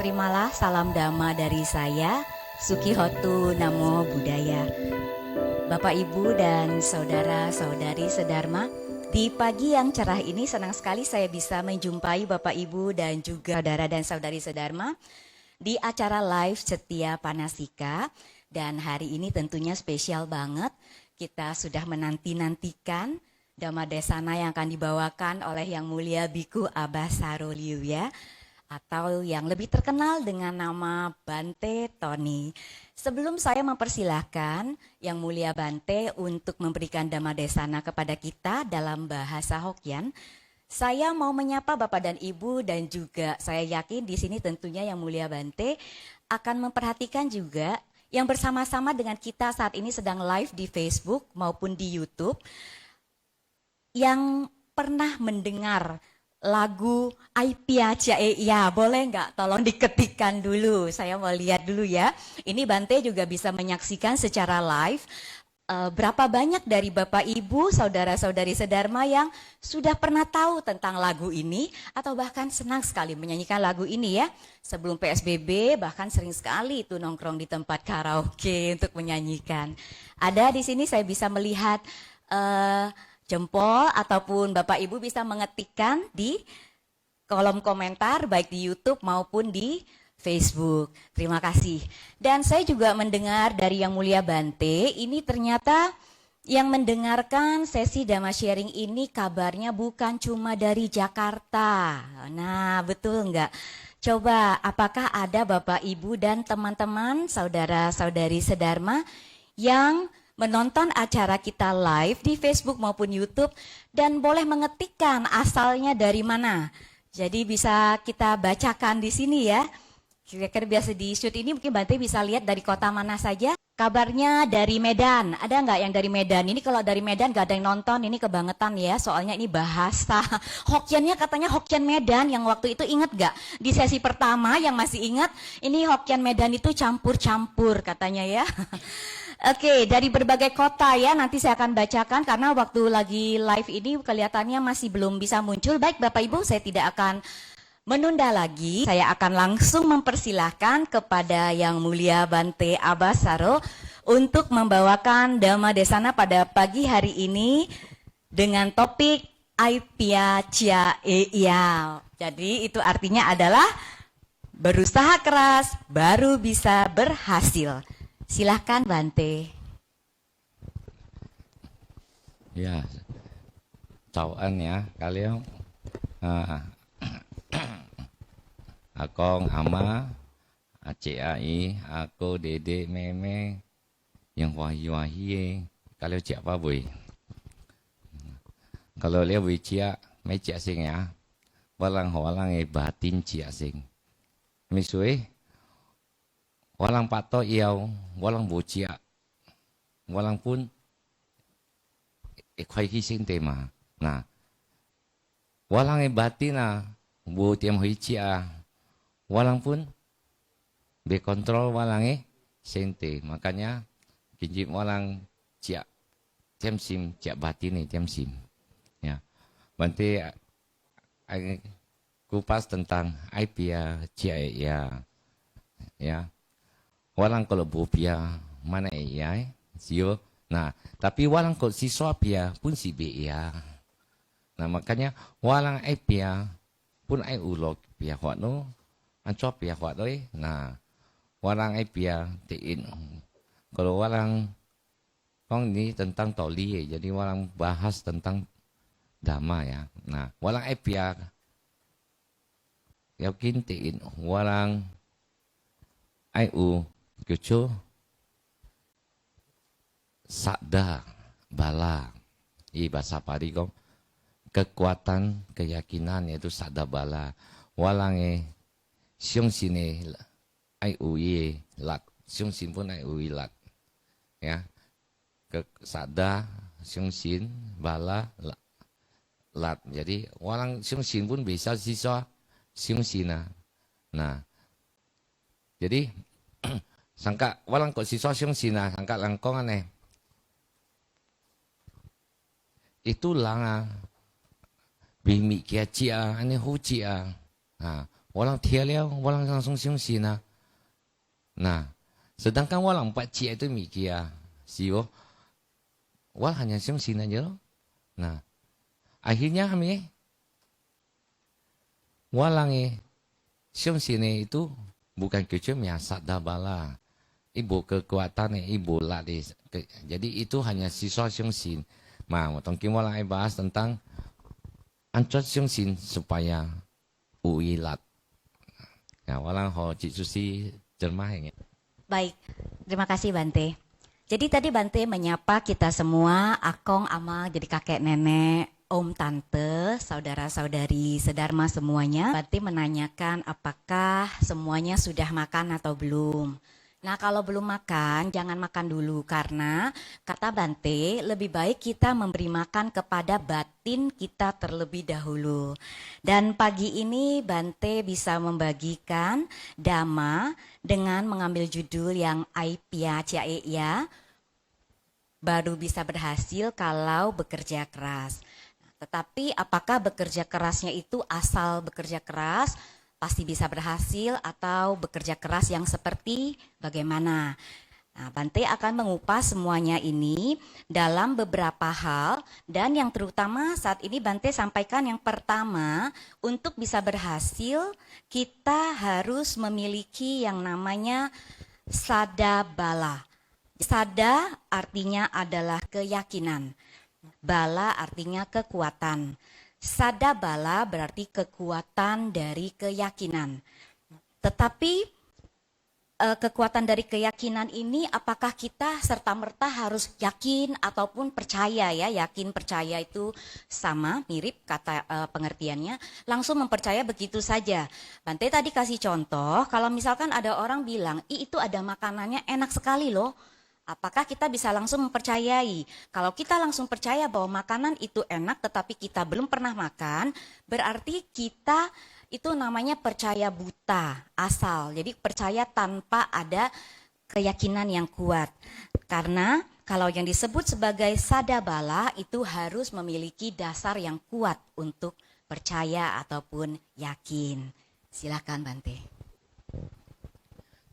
Terimalah salam dhamma dari saya, Sukihotu Namo Buddhaya. Bapak, Ibu, dan saudara-saudari sedharma, di pagi yang cerah ini senang sekali saya bisa menjumpai Bapak, Ibu, dan juga saudara dan saudari sedharma di acara live Setia Panasika. Dan hari ini tentunya spesial banget, kita sudah menanti-nantikan Dhamma Desana yang akan dibawakan oleh Yang Mulia Biku Abba Saroliu ya, atau yang lebih terkenal dengan nama Bante Tony. Sebelum saya mempersilahkan Yang Mulia Bante untuk memberikan Dhamma Desana kepada kita dalam bahasa Hokkien, saya mau menyapa Bapak dan Ibu, dan juga saya yakin di sini tentunya Yang Mulia Bante akan memperhatikan juga yang bersama-sama dengan kita saat ini sedang live di Facebook maupun di YouTube, yang pernah mendengar lagu Aipia Cae ya, boleh nggak tolong diketikkan dulu, saya mau lihat dulu ya. Ini Bante juga bisa menyaksikan secara live. Berapa banyak dari Bapak Ibu, saudara-saudari sedharma yang sudah pernah tahu tentang lagu ini atau bahkan senang sekali menyanyikan lagu ini ya. Sebelum PSBB bahkan sering sekali itu nongkrong di tempat karaoke untuk menyanyikan. Ada di sini saya bisa melihat jempol, ataupun Bapak Ibu bisa mengetikkan di kolom komentar baik di YouTube maupun di Facebook. Terima kasih. Dan saya juga mendengar dari Yang Mulia Bante, ini ternyata yang mendengarkan sesi Dhamma sharing ini kabarnya bukan cuma dari Jakarta. Nah, betul enggak? Coba apakah ada Bapak Ibu dan teman-teman saudara-saudari sedharma yang menonton acara kita live di Facebook maupun YouTube dan boleh mengetikkan asalnya dari mana. Jadi bisa kita bacakan di sini ya. Kira-kira biasa di shoot ini mungkin Bante bisa lihat dari kota mana saja. Kabarnya dari Medan. Ada nggak yang dari Medan? Ini kalau dari Medan nggak ada yang nonton, ini kebangetan ya. Soalnya ini bahasa Hokkiennya katanya Hokkien Medan, yang waktu itu ingat nggak? Di sesi pertama yang masih ingat, ini Hokkien Medan itu campur-campur katanya ya. Oke, dari berbagai kota ya, nanti saya akan bacakan karena waktu lagi live ini kelihatannya masih belum bisa muncul. Baik Bapak Ibu, saya tidak akan menunda lagi. Saya akan langsung mempersilahkan kepada Yang Mulia Bante Abba Saro untuk membawakan Dhamma Desana pada pagi hari ini dengan topik Aipia Cia Eya. Jadi itu artinya adalah berusaha keras baru bisa berhasil. Silahkan Bante. Ya, chào ya kalian. Akong, ama, acik ai, aku, dedek, meme, yang wahi-wahi, kalian cik apa boy? Kalau lihat boy cik, mai cik sing ya, walang batin cik sing. Misui, walang pato iau, walang bocik, walang pun ikhwai kising tema. Nah, walang batin na, bu tiam hui cik walang pun be kontrol walang sente. Makanya kinjip walang cik tiam sim cik batin ni tiam sim. Ya, Bante kupas tentang Aipia Cia ya. Walang kalau bopia mana ya, sio. Nah, tapi walang kalau siswa pia pun si be ya. Nah, makanya walang pia pun ulok pia hot no, ancop pia hot doi. Nah, walang pia tein. Kalau walang kong ini tentang toli, jadi walang bahas tentang dhamma ya. Nah, walang pia yakin tein walang Kucu sakda bala i bahasa Pali kong kekuatan keyakinan yaitu sakda bala walang siung sini lak siung sin pun lak ya ke sakda siung sin bala lak jadi walang siung sin pun bisa siswa siung sina. Nah jadi sangka walang kok siswa siung sina sangka langkong aneh itu langa bimi kia cia ane hu cia walang tialeo, walang langsung siung-sin na. Nah, sedangkan walang pakcik itu mikir, siwo, wal hanya siung-sin aja loh. Nah, akhirnya kami, walang siung-sin itu bukan kecuali yang sadar bala. Ibu kekuatan ibu lah. Jadi itu hanya siswa siung-sin. Nah, mungkin walang bahas tentang Ancot siung-sin supaya uilat. Ya, walang ho Cik Susi cermah ya. Baik, terima kasih Bante. Jadi tadi Bante menyapa kita semua, akong, ama, jadi kakek nenek, om, tante, saudara-saudari, sedharma semuanya. Bante menanyakan apakah semuanya sudah makan atau belum. Nah kalau belum makan, jangan makan dulu karena kata Bante lebih baik kita memberi makan kepada batin kita terlebih dahulu. Dan pagi ini Bante bisa membagikan Dhamma dengan mengambil judul yang Aipia Ciaeya, baru bisa berhasil kalau bekerja keras. Tetapi apakah bekerja kerasnya itu asal bekerja keras, pasti bisa berhasil atau bekerja keras yang seperti bagaimana? Nah, Bante akan mengupas semuanya ini dalam beberapa hal dan yang terutama saat ini Bante sampaikan yang pertama, untuk bisa berhasil kita harus memiliki yang namanya sada bala. Sada artinya adalah keyakinan, bala artinya kekuatan. Sada bala berarti kekuatan dari keyakinan. Tetapi kekuatan dari keyakinan ini apakah kita serta-merta harus yakin ataupun percaya ya? Yakin percaya itu sama, mirip kata pengertiannya. Langsung mempercaya begitu saja. Bante tadi kasih contoh, kalau misalkan ada orang bilang, itu ada makanannya enak sekali loh. Apakah kita bisa langsung mempercayai? Kalau kita langsung percaya bahwa makanan itu enak tetapi kita belum pernah makan, berarti kita itu namanya percaya buta, asal. Jadi percaya tanpa ada keyakinan yang kuat. Karena kalau yang disebut sebagai sadabala itu harus memiliki dasar yang kuat untuk percaya ataupun yakin. Silakan Bante.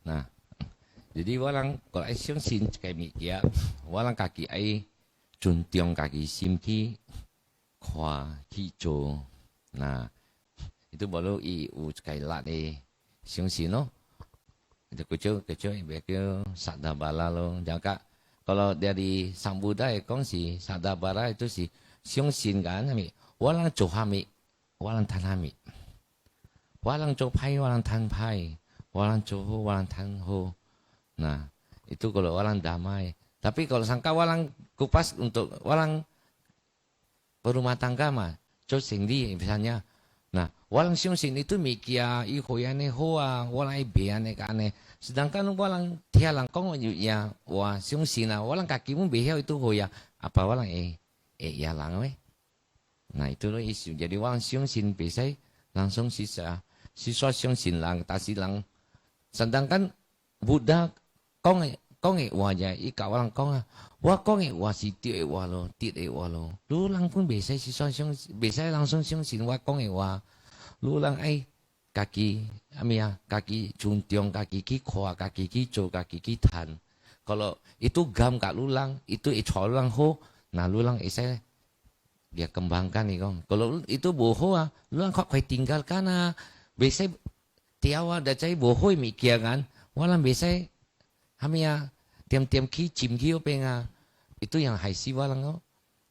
Nah, jadi walang kalau ai siung-sin kayak mikir, walang kaki ai juntiong kaki simki kwa hijau. Nah, itu baru u kayak lat siung-sin no. Itu kecil begitu sadabala lo. Jangan kalau dari Sang Buddha kongsi sadabala itu si siung-sin kan, kami walang johami, walang tanami. Walang jopai, walang tanpai, walang joho, walang tanho. Nah, itu kalau walang damai. Tapi kalau sangka walang kupas untuk walang berumah tangga mah, singdi misalnya. Nah, walang siung-sin itu mikia ihoyane hoa, walang beane kane. Sedangkan walang tialang kong ya wa siung-sin walang kakimu behel itu hoya. Apa walang ya lang we. Nah, itu loh isu. Jadi walang siung-sin biasanya langsung siswa siung-sin lang, tasi lang. Sedangkan Buddha kong wajah ika walang kong wa kong wa si ti wa lo ti wa lo lu lang pun biasa si biasa langsung siung-sin wa kong wa lu lang ai kaki amia kaki juntiong kaki ki khoa kaki ki jo kaki ki tan. Kalau itu gam kak lulang itu lang ho, nah lulang isai dia kembangkan nih kong. Kalau itu boho lulang kok tinggalkan biasa tiawa dacai bohoi mikir kan walang biasa hamia tiam-tiam ki cim ki penga itu yang haisi walang oh.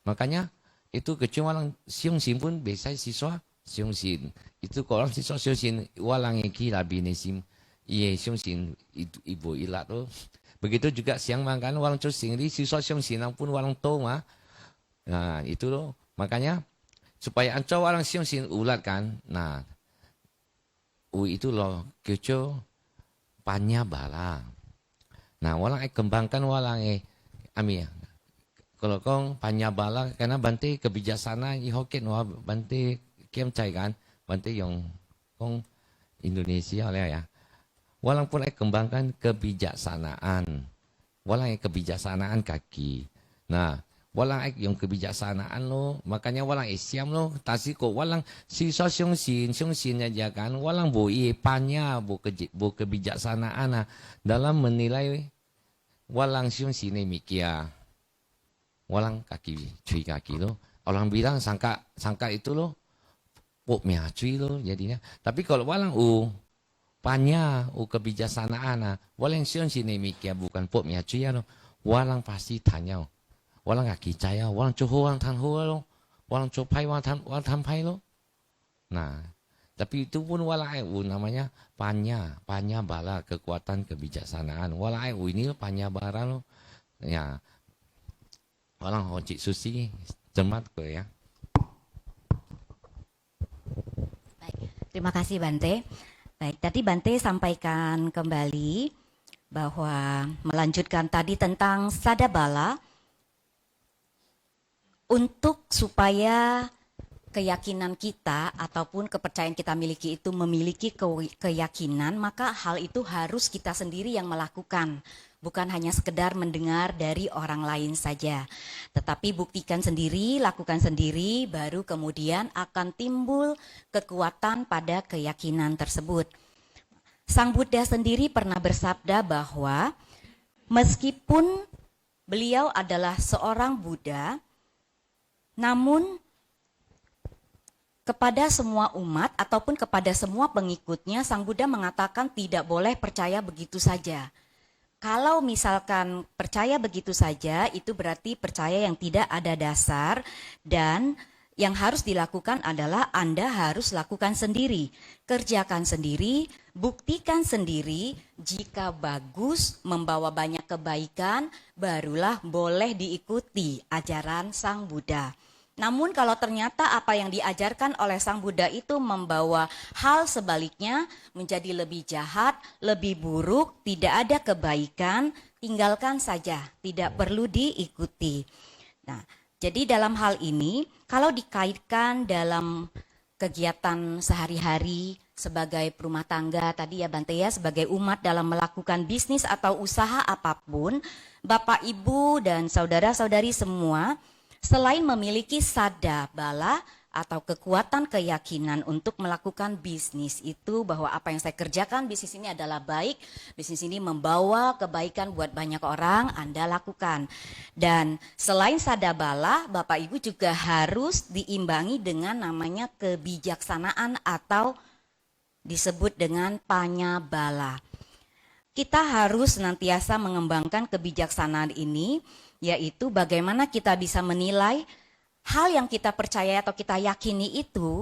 Makanya itu kecuali walang siung-sin pun biasa siswa siung-sin. Itu kalau siswa siung-sin walang ki labinesim iye siung-sin ibu ilat tuh. Begitu juga siang makan walang siung-sin di siswa siung-sin pun walang to mah. Nah, itu loh. Makanya supaya ancau walang siung-sin ulat kan. Nah, itu loh kecuali panya bala. Nah, walang kembangkan walang ami ya. Kalau kong panyabala karena Bante kebijaksanaan i Hokkien wah Bante kiem cai kan Bante yang kong Indonesia lah ya. Walang pun kembangkan kebijaksanaan. Walang kebijaksanaan kaki. Nah, walang yung kebijaksanaan lo, makanya walang Islam lo, tasi kok walang sisa syungsin aja kan, walang boi panya, bu kebijaksanaan dalam menilai walang syungsin mikia, walang kaki cuy kaki lo, orang bilang sangka itu lo, pok mia cuy lo jadinya, tapi kalau walang panya, kebijaksanaan, walang syungsin mikia bukan pok mia cuy lo, walang pasti tanya. Walang kaki caya, walang coho, walang tanho lo, walang copai, walang tampai lo. Nah, tapi itu pun walang namanya panya bala kekuatan kebijaksanaan. Walang ini panya bara lo. Ya, walang hocik susi, cermat ko ya. Baik, terima kasih Bante. Baik, tadi Bante sampaikan kembali bahwa melanjutkan tadi tentang sadabala. Untuk supaya keyakinan kita ataupun kepercayaan kita miliki itu memiliki keyakinan, maka hal itu harus kita sendiri yang melakukan. Bukan hanya sekedar mendengar dari orang lain saja. Tetapi buktikan sendiri, lakukan sendiri, baru kemudian akan timbul kekuatan pada keyakinan tersebut. Sang Buddha sendiri pernah bersabda bahwa meskipun beliau adalah seorang Buddha, namun kepada semua umat ataupun kepada semua pengikutnya, Sang Buddha mengatakan tidak boleh percaya begitu saja. Kalau misalkan percaya begitu saja, itu berarti percaya yang tidak ada dasar, dan yang harus dilakukan adalah Anda harus lakukan sendiri, kerjakan sendiri, buktikan sendiri. Jika bagus, membawa banyak kebaikan, barulah boleh diikuti ajaran Sang Buddha. Namun kalau ternyata apa yang diajarkan oleh Sang Buddha itu membawa hal sebaliknya, menjadi lebih jahat, lebih buruk, tidak ada kebaikan, tinggalkan saja, tidak perlu diikuti. Nah, jadi dalam hal ini, kalau dikaitkan dalam kegiatan sehari-hari sebagai perumah tangga, tadi ya Bante ya, sebagai umat dalam melakukan bisnis atau usaha apapun, Bapak, Ibu, dan saudara-saudari semua, selain memiliki sadabala atau kekuatan keyakinan untuk melakukan bisnis itu, bahwa apa yang saya kerjakan, bisnis ini adalah baik, bisnis ini membawa kebaikan buat banyak orang, Anda lakukan. Dan selain sadabala, Bapak Ibu juga harus diimbangi dengan namanya kebijaksanaan atau disebut dengan panyabala. Kita harus senantiasa mengembangkan kebijaksanaan ini, yaitu bagaimana kita bisa menilai hal yang kita percaya atau kita yakini itu,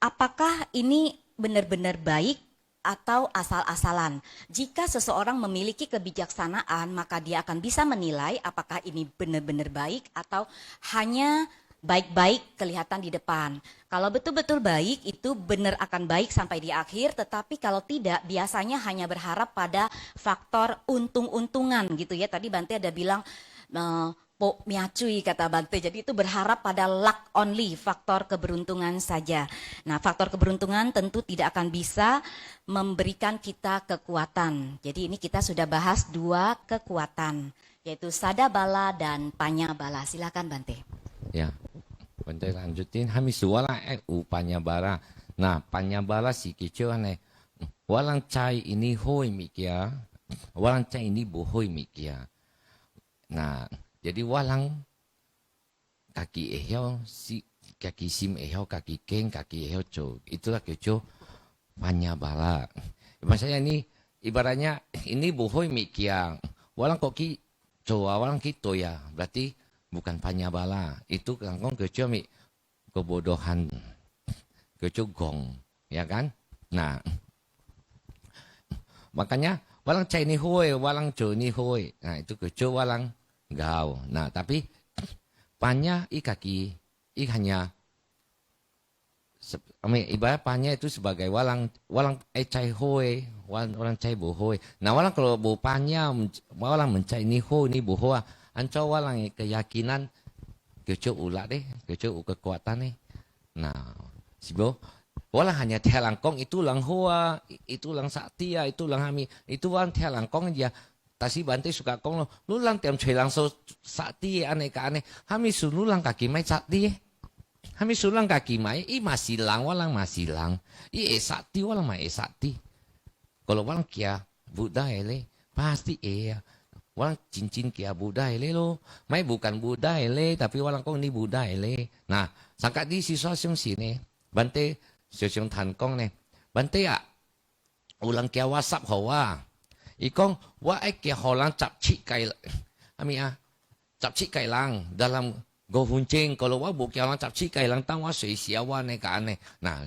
apakah ini benar-benar baik atau asal-asalan. Jika seseorang memiliki kebijaksanaan, maka dia akan bisa menilai apakah ini benar-benar baik atau hanya baik-baik kelihatan di depan. Kalau betul-betul baik, itu benar akan baik sampai di akhir, tetapi kalau tidak, biasanya hanya berharap pada faktor untung-untungan gitu ya. Tadi Bante ada bilang, po miacui kata Bante, jadi itu berharap pada luck only, faktor keberuntungan saja. Nah, faktor keberuntungan tentu tidak akan bisa memberikan kita kekuatan. Jadi ini kita sudah bahas dua kekuatan, yaitu sadabala dan panyabala. Silakan Bante. Ya, Bante lanjutin. Hami suwala panyabala. Nah, panyabala si kecil aneh. Walang cai ini hoi mikia, walang cai ini bohoi mikia. Nah, jadi walang kaki ehyo, si kaki sim ehyo, kaki keng, kaki ehyo co. Itulah keco panyabala. Maksudnya ini ibaratnya ini bohoi mikia. Walang koki co, walang kito ya. Berarti bukan panyabala. Itu kangkong keco mi kebodohan. Keco gong, ya kan? Nah, makanya walang cai ni hoi, walang co ni hoi. Nah, itu keco walang gao. Nah, tapi panya kaki hanya ibarat panya itu sebagai walang cai hoi, walang cai bo hoi. Nah, walang kalau bo panya walang mencai ni hoi ni bo hoa, ancau walang keyakinan keco ulat deh, keco kekuatan nih. Nah, sibo walang hanya telangkong itu lang hoa, itu lang saktia, itu lang hami, itu walang telangkong aja. tasi Bante suka kong lo, lulang tiam cuy langsung sakti aneh ka aneh. Kami lulang kaki mai sakti. Kami sulang kaki mai, masilang walang masilang. Sakti walang mai sakti. Kalau walang kia Buddha ele, pasti walang cincin kia Buddha ele lo. Mai bukan Buddha ele, tapi walang kong ni Buddha ele. Nah, sangka di siswa siung sini, Bante siung tan kong ne. Bante ya, ulang kia WhatsApp hawa. Ikong wa kia holang cap cik kai. Ami cap cik kai lang dalam go huncing kalau wa bu kia lang cap cik kai lang tang wa sui sia wa ne ka ane. Nah,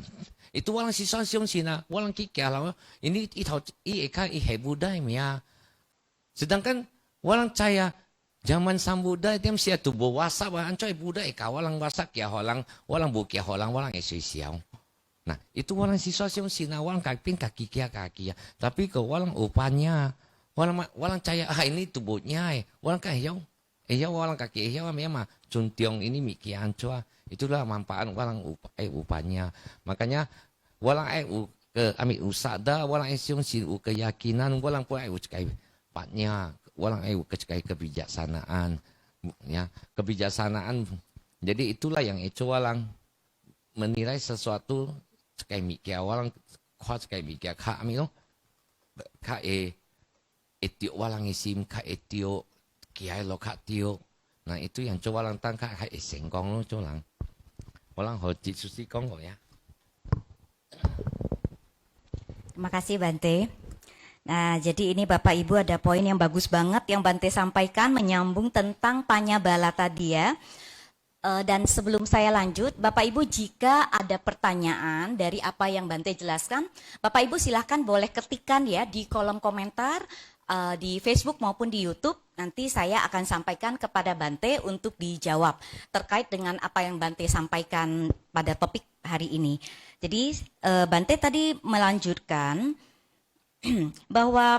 itu walang siswa siung sina, walang kia lang. Ini eka Buddha ya. Sedangkan walang caya zaman sang Buddha tiam sia tu bo WhatsApp ancoy Buddha eka walang WhatsApp kia holang walang bu kia holang walang sui sia. Nah, itu walang siswa siung sina walang kaki kia. Tapi ke walang upanya, walang caya ini tubuhnya walang kahiyau. Walang kaki memang cuntiong ini mikian cua. Itulah manfaat walang upanya. Makanya walang ami usada walang siung si keyakinan walang pun cekai patnya walang cekai kebijaksanaan ya kebijaksanaan. Jadi itulah yang walang menilai sesuatu cekai mikia walang kuat cekai mikia kami lo etio walang isim etio kiai lo tio. Nah itu yang coba lang tangka sengkong lo colang walang hojit susi kong ya. Terima kasih Bante. Nah, jadi ini Bapak Ibu ada poin yang bagus banget yang Bante sampaikan menyambung tentang Panyabala tadi ya. Dan sebelum saya lanjut, Bapak Ibu jika ada pertanyaan dari apa yang Bante jelaskan, Bapak Ibu silahkan boleh ketikkan ya di kolom komentar di Facebook maupun di YouTube. Nanti saya akan sampaikan kepada Bante untuk dijawab terkait dengan apa yang Bante sampaikan pada topik hari ini. Jadi Bante tadi melanjutkan bahwa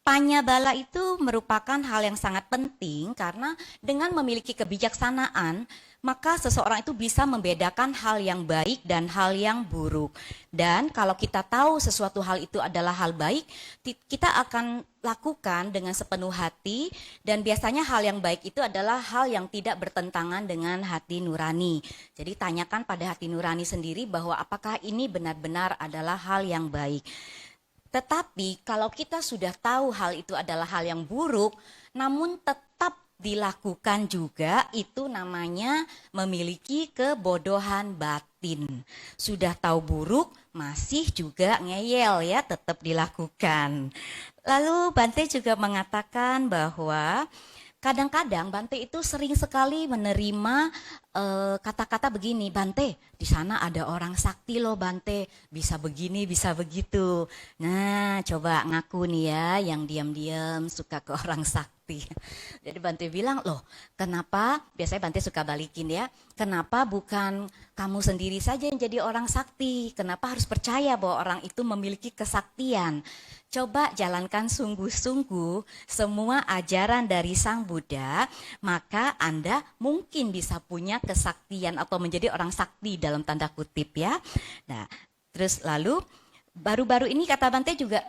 Panyabala itu merupakan hal yang sangat penting karena dengan memiliki kebijaksanaan, maka seseorang itu bisa membedakan hal yang baik dan hal yang buruk. Dan kalau kita tahu sesuatu hal itu adalah hal baik, kita akan lakukan dengan sepenuh hati dan biasanya hal yang baik itu adalah hal yang tidak bertentangan dengan hati nurani. Jadi tanyakan pada hati nurani sendiri bahwa apakah ini benar-benar adalah hal yang baik. Tetapi kalau kita sudah tahu hal itu adalah hal yang buruk, namun tetap dilakukan juga, itu namanya memiliki kebodohan batin. Sudah tahu buruk, masih juga ngeyel ya, tetap dilakukan. Lalu Bante juga mengatakan bahwa kadang-kadang Bante itu sering sekali menerima kata-kata begini, Bante, di sana ada orang sakti loh Bante, bisa begini, bisa begitu. Nah, coba ngaku nih ya, yang diam-diam suka ke orang sakti. Jadi Bante bilang, loh kenapa, biasanya Bante suka balikin ya, kenapa bukan kamu sendiri saja yang jadi orang sakti? Kenapa harus percaya bahwa orang itu memiliki kesaktian? Coba jalankan sungguh-sungguh semua ajaran dari Sang Buddha, maka Anda mungkin bisa punya kesaktian atau menjadi orang sakti dalam tanda kutip ya. Nah, terus lalu baru-baru ini kata Bante juga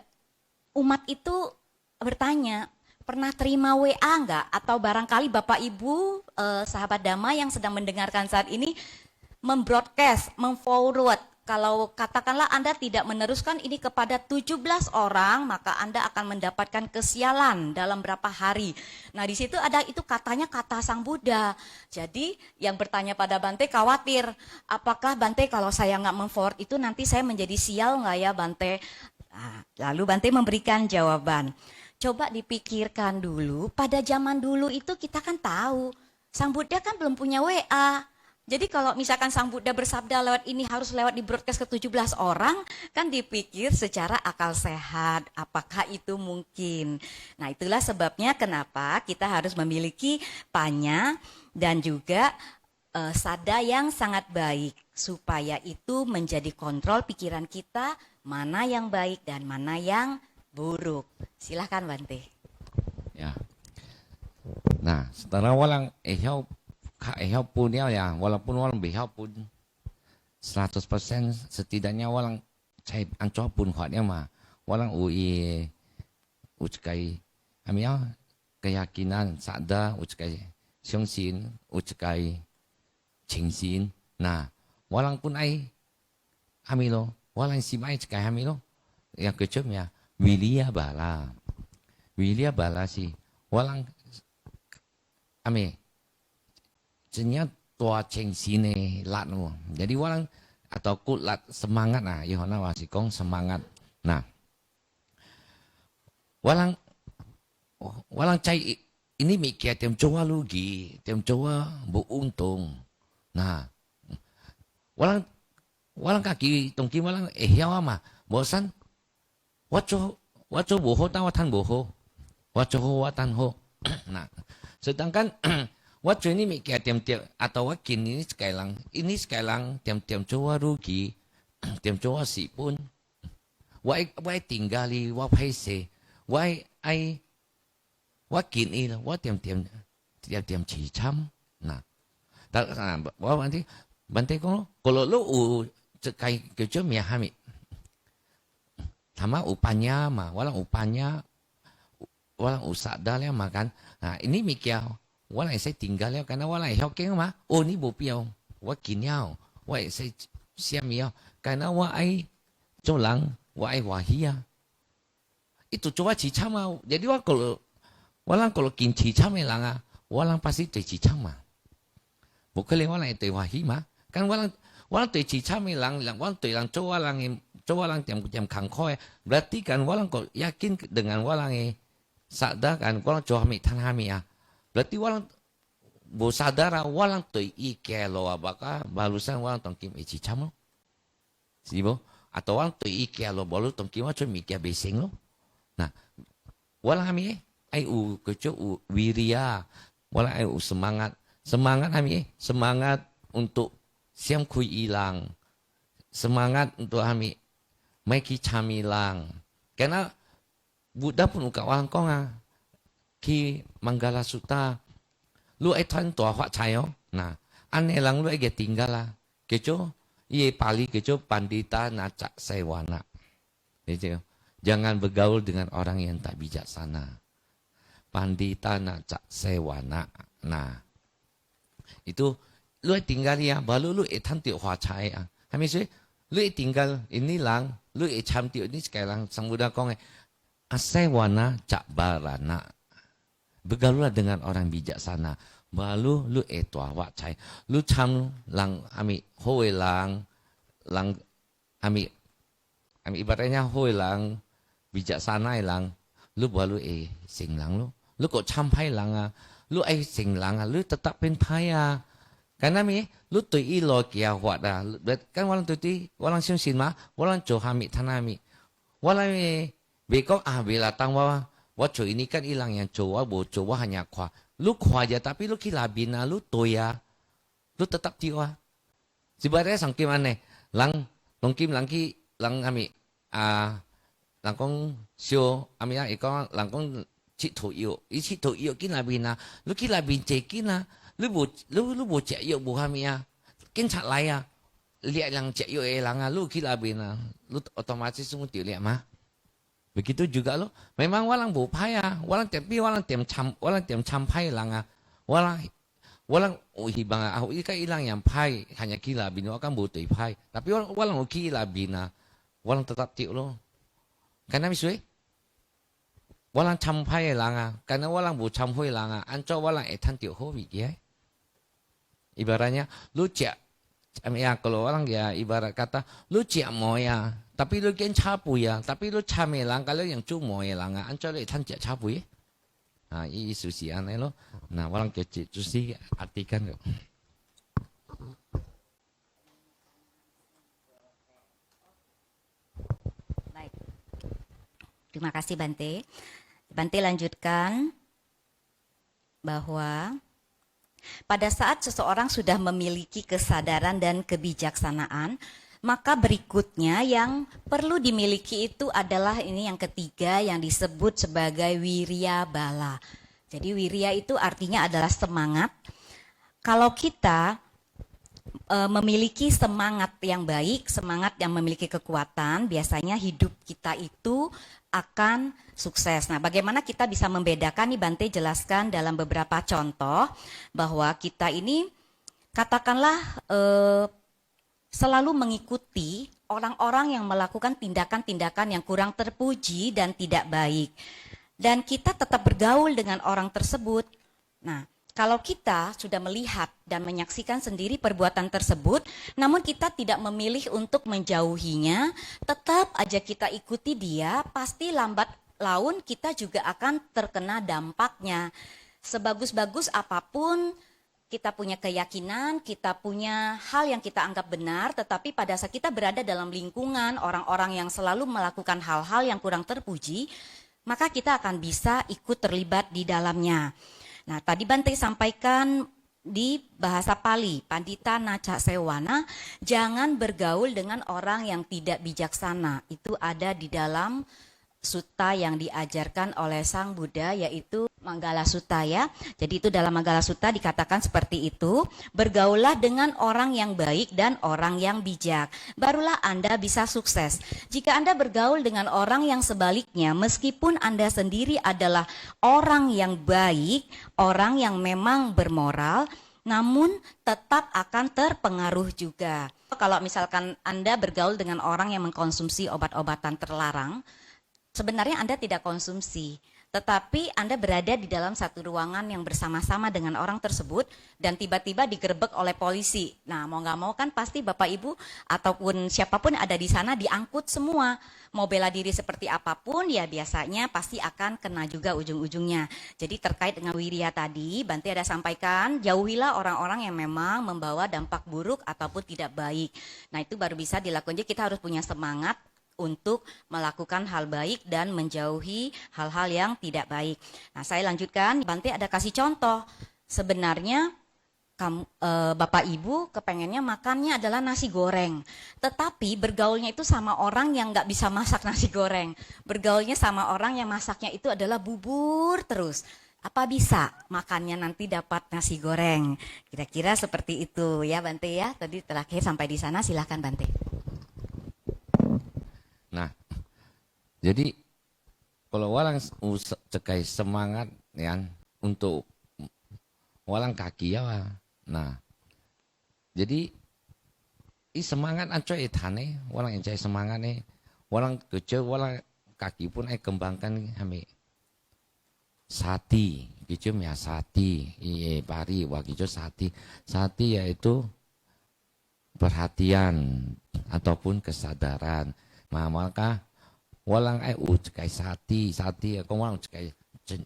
umat itu bertanya, pernah terima WA enggak? Atau barangkali Bapak Ibu sahabat Dhamma yang sedang mendengarkan saat ini membroadcast, memforward. Kalau katakanlah Anda tidak meneruskan ini kepada 17 orang, maka Anda akan mendapatkan kesialan dalam berapa hari. Nah di situ ada itu katanya kata Sang Buddha. Jadi yang bertanya pada Bante khawatir, apakah Bante kalau saya nggak memforward itu nanti saya menjadi sial nggak ya Bante? Nah, lalu Bante memberikan jawaban. Coba dipikirkan dulu, pada zaman dulu itu kita kan tahu, Sang Buddha kan belum punya WA. Jadi kalau misalkan Sang Buddha bersabda lewat ini harus lewat di broadcast ke 17 orang, kan dipikir secara akal sehat, apakah itu mungkin. Nah itulah sebabnya kenapa kita harus memiliki panya dan juga sada yang sangat baik. Supaya itu menjadi kontrol pikiran kita, mana yang baik dan mana yang buruk. Silahkan Bante. Ya. Nah setelah walang punya ya, walaupun walang behau pun 100% setidaknya walang cai ancoh pun kuatnya mah walang ucekai keyakinan, sada, ucakai xiongxin, ucakai qingxin. Nah, walang pun ai hamilo, walang simai ucakai hamilo. Yang kecumnya wilia bala. Wilia bala sih, walang Cenya tua qingxin lat nu. Jadi walang atau kulat semangat nah, Yohana wasikong semangat. Nah, walang cai ini mikir tiam coba lugi, tiam coba beruntung. Nah, walang kaki tongki walang hiawa mah bosan. Waco boho tawa tan boho, waco ho watan ho. Nah, sedangkan waco ini mikir tiam-tiam atau wakin ini sekarang tiam-tiam coba rugi, tiam coba si pun. Wai tinggali, wai paise, wai ai, wakin ini, wai tiam-tiam cicam. Nah, nanti bantai kalau lu cekai kecil ya hami, sama upanya mah, walang usadal ya makan. Nah ini mikir, walang saya tinggal ya karena walang hokeng mah, oh ni bopiao, wakin yao, wai saya siam yao, karena wai colang. Wai wahia itu coba cicam mau jadi walang kalau kin cicam elanga walang pasti te cicam mah bukan walang itu wahima kan walang te cicam elang walang te elang coba lang tiam kangkoi berarti kan walang kok yakin dengan walang sadar kan walang coba mi tanami ya berarti walang bo sadar walang te ikelo abaka balusan walang tongkim cicam lo sibo atau orang tu ikia lo bolu tongki macam ikia besing lo. Nah, walang kami ai kecu wiria, walang ai semangat kami semangat untuk siam kui ilang, semangat untuk kami maiki camilang. Karena Buddha pun uka walang konga ki Manggala Sutta, lu ai tuan tua hak cayo. Nah, ane lang lu ai tinggal lah, kecu. Iya Pali kecu pandita nacak sewana. Jangan bergaul dengan orang yang tak bijaksana. Pandita nacak sewana. Nah, itu lu tinggal ya, baru lu etan tiok hua cai ah. Kami sih, lu tinggal ini lang, lu cam tiok ini sekarang sang Buddha kong sewana cak barana. Bergaullah dengan orang bijaksana. Balu lu tua wak cai lu cam lang ami hoi lang ami ibaratnya hoi lang bijaksana lang lu balu sing lang lu kok cam pai lang lu sing lang lu tetap pen pai karena lu tu ilo kia wat kan walang tu walang sim sin ma walang jo hami tanami walang beko bila tang waco ini kan ilang yang cowa bo cowa hanya kwa lu aja tapi lu kilabina lu toya lu tetap tiwa sebenarnya sangkim aneh lang tongkim langki lang ami langkong sio ami iko langkong cik toyo kilabina lu kilabin cekina lu bu cek yo bu kami kin cak laya lihat lang cek yo elanga lu kilabina lu otomatis semua lihat mah. Begitu juga lo, memang walang bupaya, walang tiam campai langa, walang hibang aku ika ilang yang pai hanya kila bina akan butuh pai, tapi walang kila bina, walang tetap tiup lo, karena misui, walang campai langa, karena walang bu campai langa, anco walang etan tiup hobi ya, ibaratnya lu cek, ya kalau orang ya ibarat kata lu cek moya. Tapi lu kan capu ya, tapi lu camelang kalau yang cuma lang, ancol lu tan cak capu ya. Nah, ini susi aneh lo. Nah, orang kecil susi artikan lo. Baik. Terima kasih Bante. Bante lanjutkan bahwa pada saat seseorang sudah memiliki kesadaran dan kebijaksanaan, maka berikutnya yang perlu dimiliki itu adalah ini yang ketiga yang disebut sebagai wirya bala. Jadi wirya itu artinya adalah semangat. Kalau kita memiliki semangat yang baik, semangat yang memiliki kekuatan, biasanya hidup kita itu akan sukses. Nah, bagaimana kita bisa membedakan nih, Bante jelaskan dalam beberapa contoh bahwa kita ini katakanlah selalu mengikuti orang-orang yang melakukan tindakan-tindakan yang kurang terpuji dan tidak baik. Dan kita tetap bergaul dengan orang tersebut. Nah, kalau kita sudah melihat dan menyaksikan sendiri perbuatan tersebut, namun kita tidak memilih untuk menjauhinya, tetap aja kita ikuti dia, pasti lambat laun kita juga akan terkena dampaknya. Sebagus-bagus apapun, kita punya keyakinan, kita punya hal yang kita anggap benar, tetapi pada saat kita berada dalam lingkungan orang-orang yang selalu melakukan hal-hal yang kurang terpuji, maka kita akan bisa ikut terlibat di dalamnya. Nah, tadi Bante sampaikan di bahasa Pali, Pandita Naca Sewana, jangan bergaul dengan orang yang tidak bijaksana. Itu ada di dalam sutta yang diajarkan oleh Sang Buddha, yaitu Manggala Sutta ya. Jadi itu dalam Manggala Sutta dikatakan seperti itu, bergaullah dengan orang yang baik dan orang yang bijak, barulah Anda bisa sukses. Jika Anda bergaul dengan orang yang sebaliknya, meskipun Anda sendiri adalah orang yang baik, orang yang memang bermoral, namun tetap akan terpengaruh juga. Kalau misalkan Anda bergaul dengan orang yang mengkonsumsi obat-obatan terlarang, sebenarnya Anda tidak konsumsi, tetapi Anda berada di dalam satu ruangan yang bersama-sama dengan orang tersebut dan tiba-tiba digerebek oleh polisi. Nah, mau nggak mau kan pasti Bapak Ibu ataupun siapapun ada di sana diangkut semua. Mau bela diri seperti apapun ya biasanya pasti akan kena juga ujung-ujungnya. Jadi terkait dengan wirya tadi, Bante ada sampaikan, jauhilah orang-orang yang memang membawa dampak buruk ataupun tidak baik. Nah, itu baru bisa dilakukan. Jadi kita harus punya semangat untuk melakukan hal baik dan menjauhi hal-hal yang tidak baik. Nah, saya lanjutkan, Bante ada kasih contoh. Sebenarnya Bapak Ibu kepengennya makannya adalah nasi goreng. Tetapi bergaulnya itu sama orang yang nggak bisa masak nasi goreng. Bergaulnya sama orang yang masaknya itu adalah bubur terus. Apa bisa makannya nanti dapat nasi goreng? Kira-kira seperti itu ya Bante ya. Tadi terakhir sampai di sana, silahkan Bante. Nah, jadi kalau walang cekai semangat ya untuk walang kaki ya. Nah, jadi semangat anco etane walang encai semangat nih walang kecil walang kaki pun kembangkan kami sati kecil ya sati iye pari wah kecil sati yaitu perhatian ataupun kesadaran. Nah, maka walang cekai sati aku walang cekai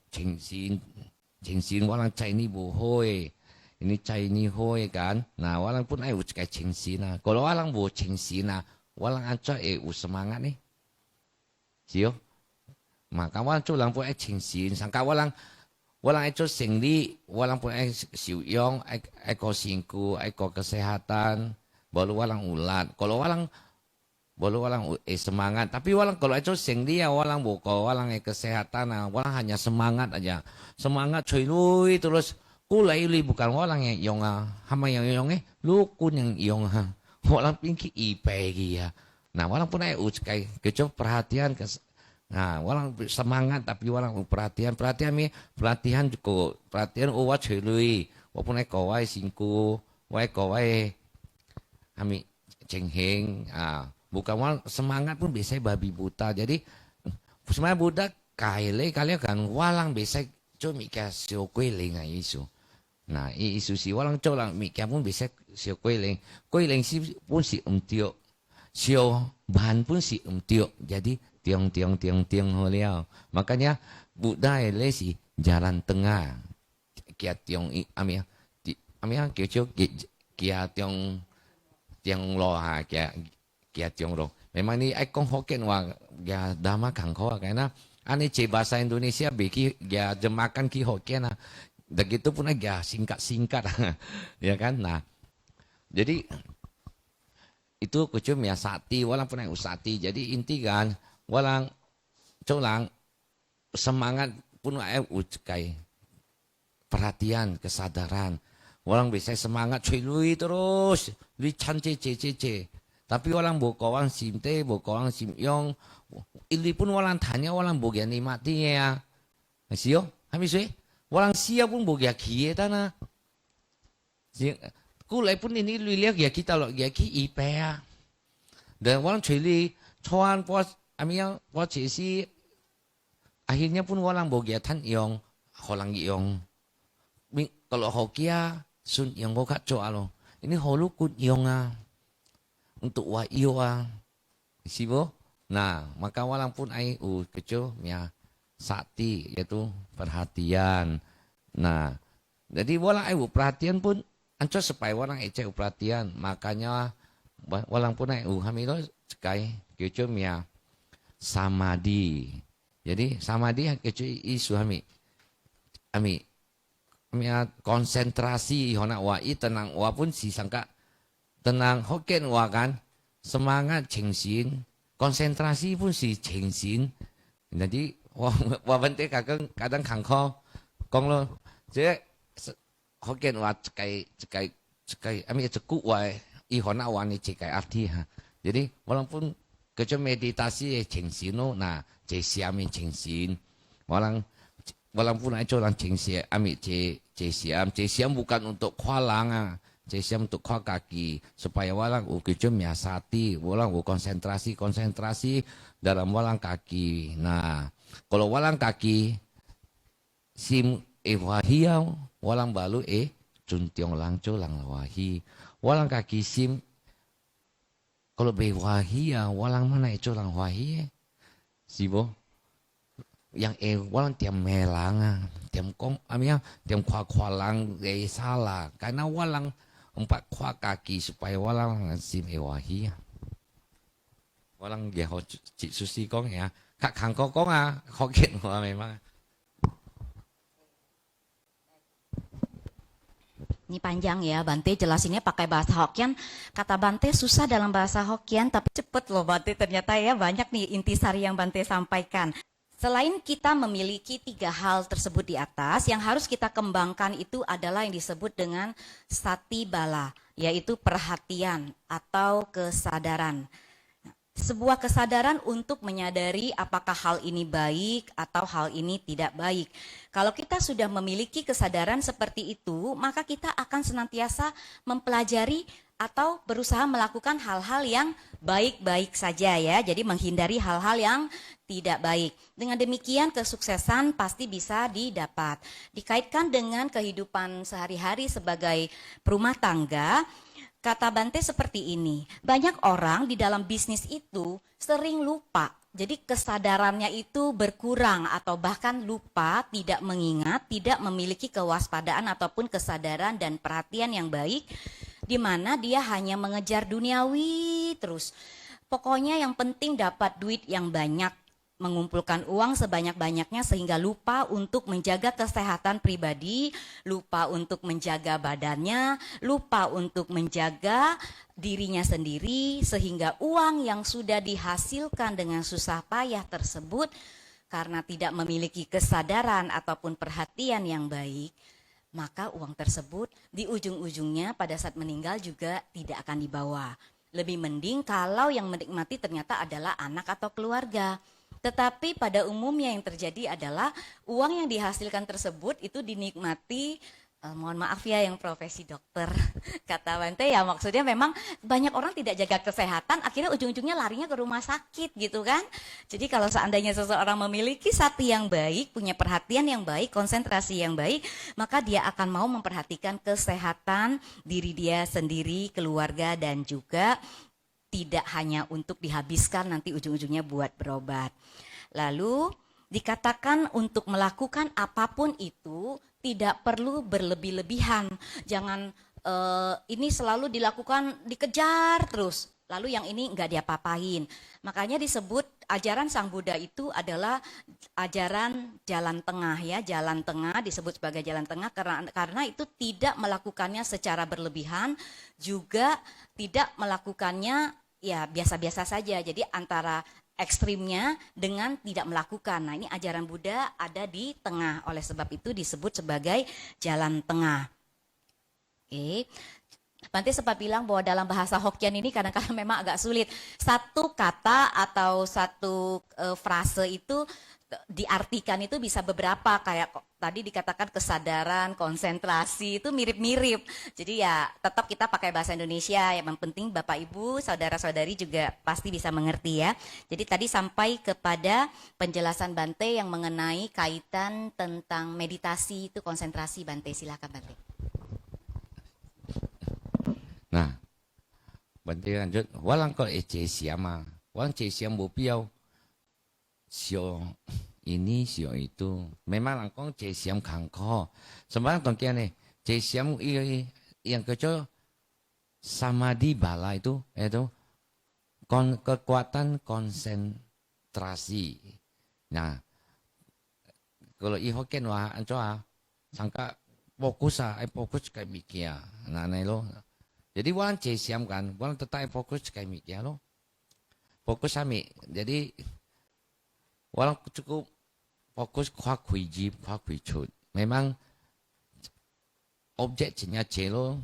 cengsin walang cai ni bohoi ini cai ni hoi kan. Nah, walang pun cekai cengsina. Kalau walang bo cengsina, walang anca semangat nih. Sio. Maka walang cu lang pun cengsin. Sangka walang sengli, walang pun siuyong, eko singku, eko kesehatan, baru walang ulat. Kalau walang semangat. Tapi walang kalau sengli ya walang boko, walang kesehatan, walang hanya semangat aja. Semangat cuy lui terus. Kulay bukan walang yang hama yang lukun yang walang pinki ipegi ya. Nah, walang pun uckai kecuali perhatian nah, walang semangat tapi walang perhatian juga perhatian uwat celui walaupun kawai singku kawai kami cengheng bukan walang semangat pun biasanya babi buta. Jadi semangat buta kalian kan walang biasa cumi kasih kueling isu. Nah, isu si walang colang mikir pun bisa sio kueling si pun si tiok, sio bahan pun si tiok. Jadi tiong holiau. Makanya Buddha si jalan tengah. Kia tiong amia kio kia tiong lo kia tiong lo. Memang ni ikon Hokkien wang ya dama kangko karena ane bahasa Indonesia beki ya jemakan ki Hokkien begitu pun aja singkat ya kan. Nah, jadi itu kucum ya sati walang pun usati. Jadi inti kan walang colang semangat pun uckai perhatian kesadaran Orang bisa semangat cuy lui terus, lui chan ce. Tapi orang bokawang sim te, bokawang sim yong, ini pun orang tanya orang bogia nikmati ya. Masih yo, kami sih, orang sia pun bogia kie tanah. Kulai pun ini lui lihat ya kita lo ya ki ipea. Dan orang cuy lui cuan pos, yang pos cesi, akhirnya pun orang bogia tan yong, orang yong. Kalau hokia sun yang kau kacau alo, ini holukut yong untuk wa iyo sibo. Nah, maka walang pun ai kecil ya sakti yaitu perhatian. Nah, jadi walang ai perhatian pun anco supaya walang ece perhatian, makanya walang pun ai hamilo sekai kecil ya samadi. Jadi samadi kecil isu ami konsentrasi hona wa tenang wa pun si sangka tenang Hokkien wa kan semangat cengsin konsentrasi pun si cengsin jadi wa bante kadang kangko kong lo jadi Hokkien wa cekai ami ceku wa i hona wa ni cekai arti ha jadi walaupun kecuali meditasi cengsin no nah cesiami cengsin walaupun itu orang cengsiam ami cesiam bukan untuk kualang cesiam untuk kuah kaki supaya walang ukijum ya sati walang konsentrasi dalam walang kaki. Nah kalau walang kaki sim wahia walang balu cuntiong langco lang wahi walang kaki sim kalau wahia walang mana itu lang wahi sibo yang walang tiam melang tiam kong tiam kualang salah karena walang empat kuah kaki supaya walang sim wahi walang dia cik susi kong ya kak kangko kong Hokkien memang. Ini panjang ya, Bante jelasinnya pakai bahasa Hokkien. Kata Bante susah dalam bahasa Hokkien, tapi cepet loh Bante. Ternyata ya banyak nih intisari yang Bante sampaikan. Selain kita memiliki 3 hal tersebut di atas, yang harus kita kembangkan itu adalah yang disebut dengan sati bala, yaitu perhatian atau kesadaran. Sebuah kesadaran untuk menyadari apakah hal ini baik atau hal ini tidak baik. Kalau kita sudah memiliki kesadaran seperti itu, maka kita akan senantiasa mempelajari atau berusaha melakukan hal-hal yang baik-baik saja ya. Jadi menghindari hal-hal yang tidak baik. Dengan demikian kesuksesan pasti bisa didapat. Dikaitkan dengan kehidupan sehari-hari sebagai perumah tangga, kata Bante seperti ini, banyak orang di dalam bisnis itu sering lupa. Jadi kesadarannya itu berkurang atau bahkan lupa, tidak mengingat, tidak memiliki kewaspadaan ataupun kesadaran dan perhatian yang baik, di mana dia hanya mengejar duniawi terus. Pokoknya yang penting dapat duit yang banyak, mengumpulkan uang sebanyak-banyaknya sehingga lupa untuk menjaga kesehatan pribadi, lupa untuk menjaga badannya, lupa untuk menjaga dirinya sendiri, sehingga uang yang sudah dihasilkan dengan susah payah tersebut karena tidak memiliki kesadaran ataupun perhatian yang baik, maka uang tersebut di ujung-ujungnya pada saat meninggal juga tidak akan dibawa. Lebih mending kalau yang menikmati ternyata adalah anak atau keluarga. Tetapi pada umumnya yang terjadi adalah uang yang dihasilkan tersebut itu dinikmati, mohon maaf ya yang profesi dokter, kata Bante ya maksudnya memang banyak orang tidak jaga kesehatan, akhirnya ujung-ujungnya larinya ke rumah sakit gitu kan. Jadi kalau seandainya seseorang memiliki sati yang baik, punya perhatian yang baik, konsentrasi yang baik, maka dia akan mau memperhatikan kesehatan diri dia sendiri, keluarga dan juga tidak hanya untuk dihabiskan nanti ujung-ujungnya buat berobat. Lalu dikatakan untuk melakukan apapun itu tidak perlu berlebih-lebihan. Jangan ini selalu dilakukan, dikejar terus. Lalu yang ini enggak diapa-apain. Makanya disebut ajaran Sang Buddha itu adalah ajaran jalan tengah ya. Jalan tengah disebut sebagai jalan tengah karena itu tidak melakukannya secara berlebihan, juga tidak melakukannya ya biasa-biasa saja. Jadi antara ekstrimnya dengan tidak melakukan. Nah ini ajaran Buddha ada di tengah. Oleh sebab itu disebut sebagai jalan tengah. Oke. Bante sempat bilang bahwa dalam bahasa Hokkien ini kadang-kadang memang agak sulit. Satu kata atau satu frase itu diartikan itu bisa beberapa, kayak tadi dikatakan kesadaran, konsentrasi, itu mirip-mirip. Jadi ya tetap kita pakai bahasa Indonesia, yang penting Bapak Ibu, saudara-saudari juga pasti bisa mengerti ya. Jadi tadi sampai kepada penjelasan Bante yang mengenai kaitan tentang meditasi itu konsentrasi. Bante, silakan Bante. Nah, Bante lanjut, walang ko ece siama, walang ce siam bo piao, sio ini sio itu. Memang langkong ce siam kangko. Sembarang tongkian nih, ce siam yang keco samadhi bala itu kekuatan konsentrasi. Nah, kalau i Hokkien wah ancoa sangka fokus kayak mikia. Nah, lo. Jadi walang ce siam kan, walang tetap fokus kayak mikia lo. Fokus kami. Jadi walang cukup fokus kwa kui jib, kwa kui chut. Memang objeknya celo,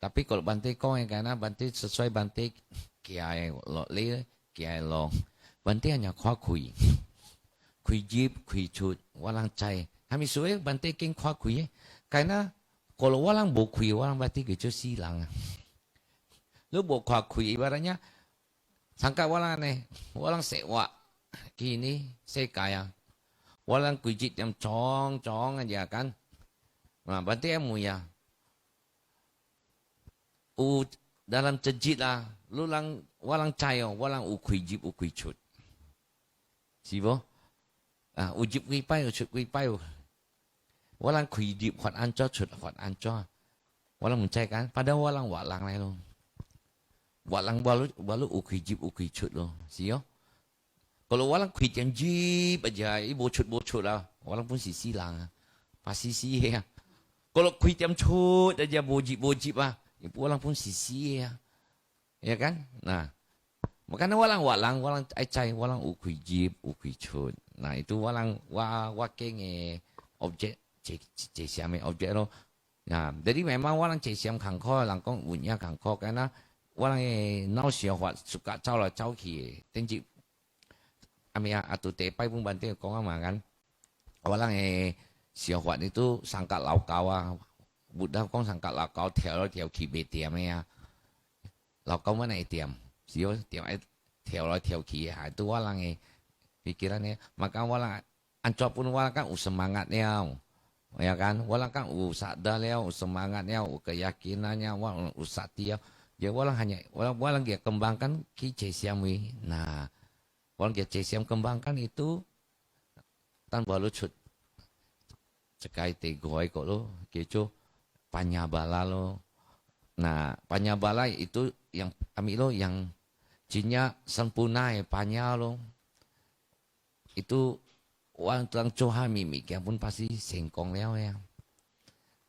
tapi kalau Bante kong karena Bante sesuai Bante kiai lo le, kiai long. Bante hanya kwa kui jib, kui chut, walang cai. Kami suwe Bante king kwa kui, karena kalau walang bo kui, walang Bante kejo silang. Lu bo kwa kui ibaratnya sangka walang walang sewa kini sekaya. Walang kujit yang cong aja kan. Nah, Bante emu ya. Dalam cejit lah. Lu walang cayo, walang kujip kuicut. Sibo? Ujip kuipai, ucut kuipai. Walang kujip kuat anco, cut kuat anco. Walang mencai kan. Padahal walang lah lo. Walang balu kujip kuicut lo. Siyo? Kalau walang kuit yang jip aja, bocot lah, walang pun sisi lang, pasti sih ya. Kalau kuit yang cut aja bojip lah, walang pun sisi ya kan? Nah, makanya walang acai, walang ukui jip, ukui cut. Nah itu walang wakeng objek cesiam objek lo. Nah, jadi memang walang cesiam kangko, langkong punya kangko karena walang nau siapa suka cau lah cau ki, tenji. Amia atau tepai pun Bante kong kan walang siawat itu sangka laukawa Buddha kong sangka laukau tiao ki tiam ya laukau mana tiam sio tiam tiao ki itu walang pikirannya maka walang anco pun walang kan semangatnya ya kan walang kan sadar semangatnya keyakinannya walang satya ya walang hanya walang dia kembangkan ki cesiamwi. Nah walang dia cesiam kembangkan itu tanpa lucut cekai tegoi kok lo keco panyabala lo. Nah panyabala itu yang ambil lo yang jinnya sempurna panya lo itu orang tuang cohami mikian pun pasti sengkong leo ya.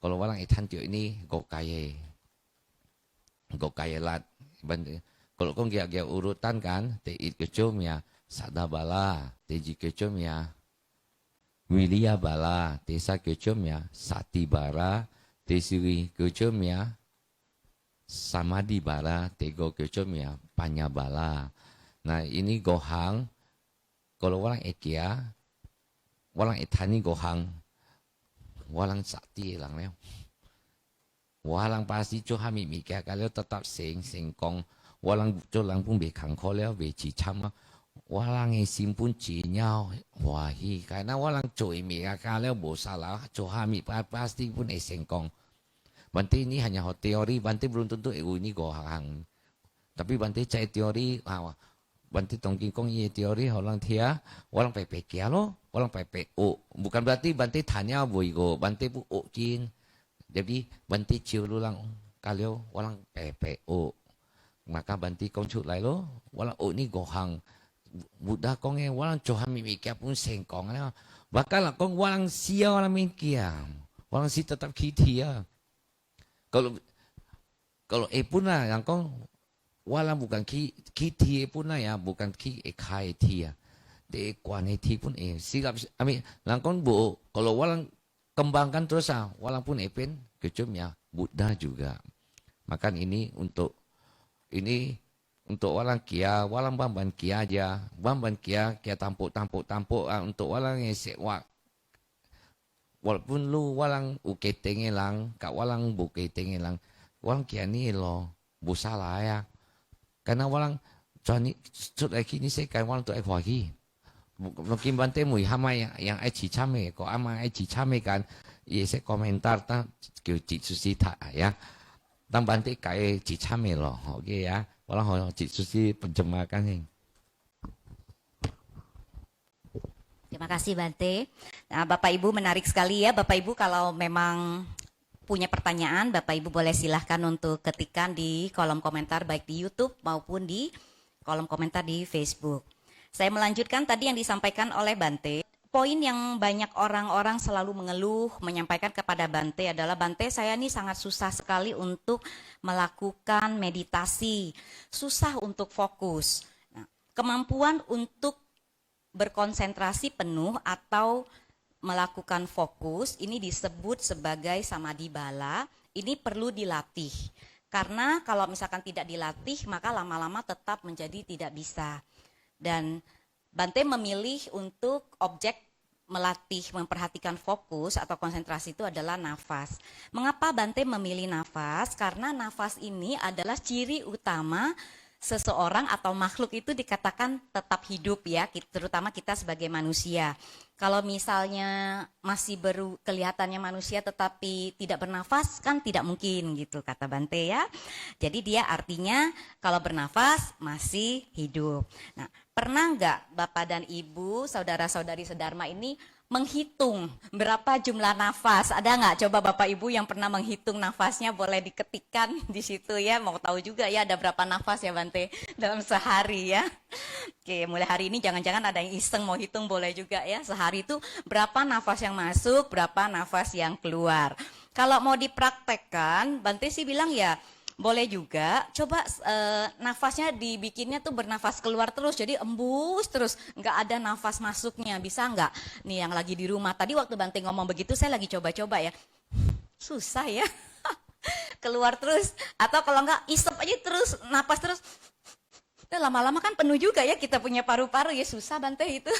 Kalau walang itan tio ini gokaye lat kalau kong dia urutan kan teit kecum ya sadabala, teji kecom ya, wilia bala, desa kecom ya, sati bara, tesiwi kecom ya, samadhi bara, tego kecom ya, panyabala. Nah ini gohang, kalau walang ekia, walang etani gohang, walang sakti lang leo. Walang pasti cohami mikir kalau tetap sengkong, walang colang pun bekang koleo beci cama. Walang simpun cinyau wahi karena walang cuy mika kalau bosalah cohami pasti pun sengkong. Bante ini hanya teori, Bante belum tentu ini gohang. Tapi Bante cai teori, Bante tongking kong iya teori walang tia, walang pepe kia lo, walang pepe o. Bukan berarti Bante tanya boigo, Bante pu o kin. Jadi Bante ciu lulang kalau walang pepe o. Maka Bante kong cut lai lo, walang o ni gohang. Buddha kong walang cohami mikia pun sengkong ya. Bakal kong walang sia walang mikia. Walang si tetap kitia. Kalau pun lah yang kong walang bukan kitia pun lah ya, bukan ki ekai tia. De kuaneti pun silap ami langkong bu kalau walang kembangkan terus walang pun pen kecum ya Buddha juga. Makan ini untuk orang kia, walang bamban kia aja. Bamban kia tampuk untuk orang yang sewa. Walaupun lu walang uke tengelang, kak walang buke tengelang, walang kia ni lo busala ya. Karena walang Johnny sudah kini saya kan walang tu ekwagi. Mungkin Bante mui hama yang ai cicame, ko ama ai cicame kan, ye saya komentar ta kêu chị Susi tak ya. Tang Bante kai cicame lo, oke ya. Walang ho chị Susi penjemakan yang. Terima kasih Bante. Nah, Bapak Ibu menarik sekali ya. Bapak Ibu kalau memang punya pertanyaan, Bapak Ibu boleh silahkan untuk ketikkan di kolom komentar baik di YouTube maupun di kolom komentar di Facebook. Saya melanjutkan tadi yang disampaikan oleh Bante. Poin yang banyak orang-orang selalu mengeluh, menyampaikan kepada Bante adalah, Bante saya ini sangat susah sekali untuk melakukan meditasi, susah untuk fokus. Nah, kemampuan untuk berkonsentrasi penuh atau melakukan fokus ini disebut sebagai samadhi bala. Ini perlu dilatih. Karena kalau misalkan tidak dilatih maka lama-lama tetap menjadi tidak bisa. Dan Bante memilih untuk objek melatih memperhatikan fokus atau konsentrasi itu adalah nafas. Mengapa Bante memilih nafas? Karena nafas ini adalah ciri utama seseorang atau makhluk itu dikatakan tetap hidup ya, terutama kita sebagai manusia. Kalau misalnya masih baru kelihatannya manusia tetapi tidak bernafas kan tidak mungkin gitu kata Bante ya. Jadi dia artinya kalau bernafas masih hidup. Nah, pernah nggak Bapak dan Ibu, saudara-saudari sedharma ini menghitung berapa jumlah nafas? Ada nggak coba Bapak Ibu yang pernah menghitung nafasnya boleh diketikkan di situ ya. Mau tahu juga ya ada berapa nafas ya Bante dalam sehari ya. Oke, mulai hari ini jangan-jangan ada yang iseng mau hitung boleh juga ya. Sehari itu berapa nafas yang masuk, berapa nafas yang keluar. Kalau mau dipraktekkan, Bante sih bilang ya boleh juga, coba nafasnya dibikinnya tuh bernafas keluar terus, jadi embus terus, nggak ada nafas masuknya, bisa nggak? Nih yang lagi di rumah, tadi waktu Bante ngomong begitu saya lagi coba-coba ya, susah ya, keluar terus, atau kalau nggak isep aja terus, napas terus, lama-lama kan penuh juga ya kita punya paru-paru ya, susah Bante itu.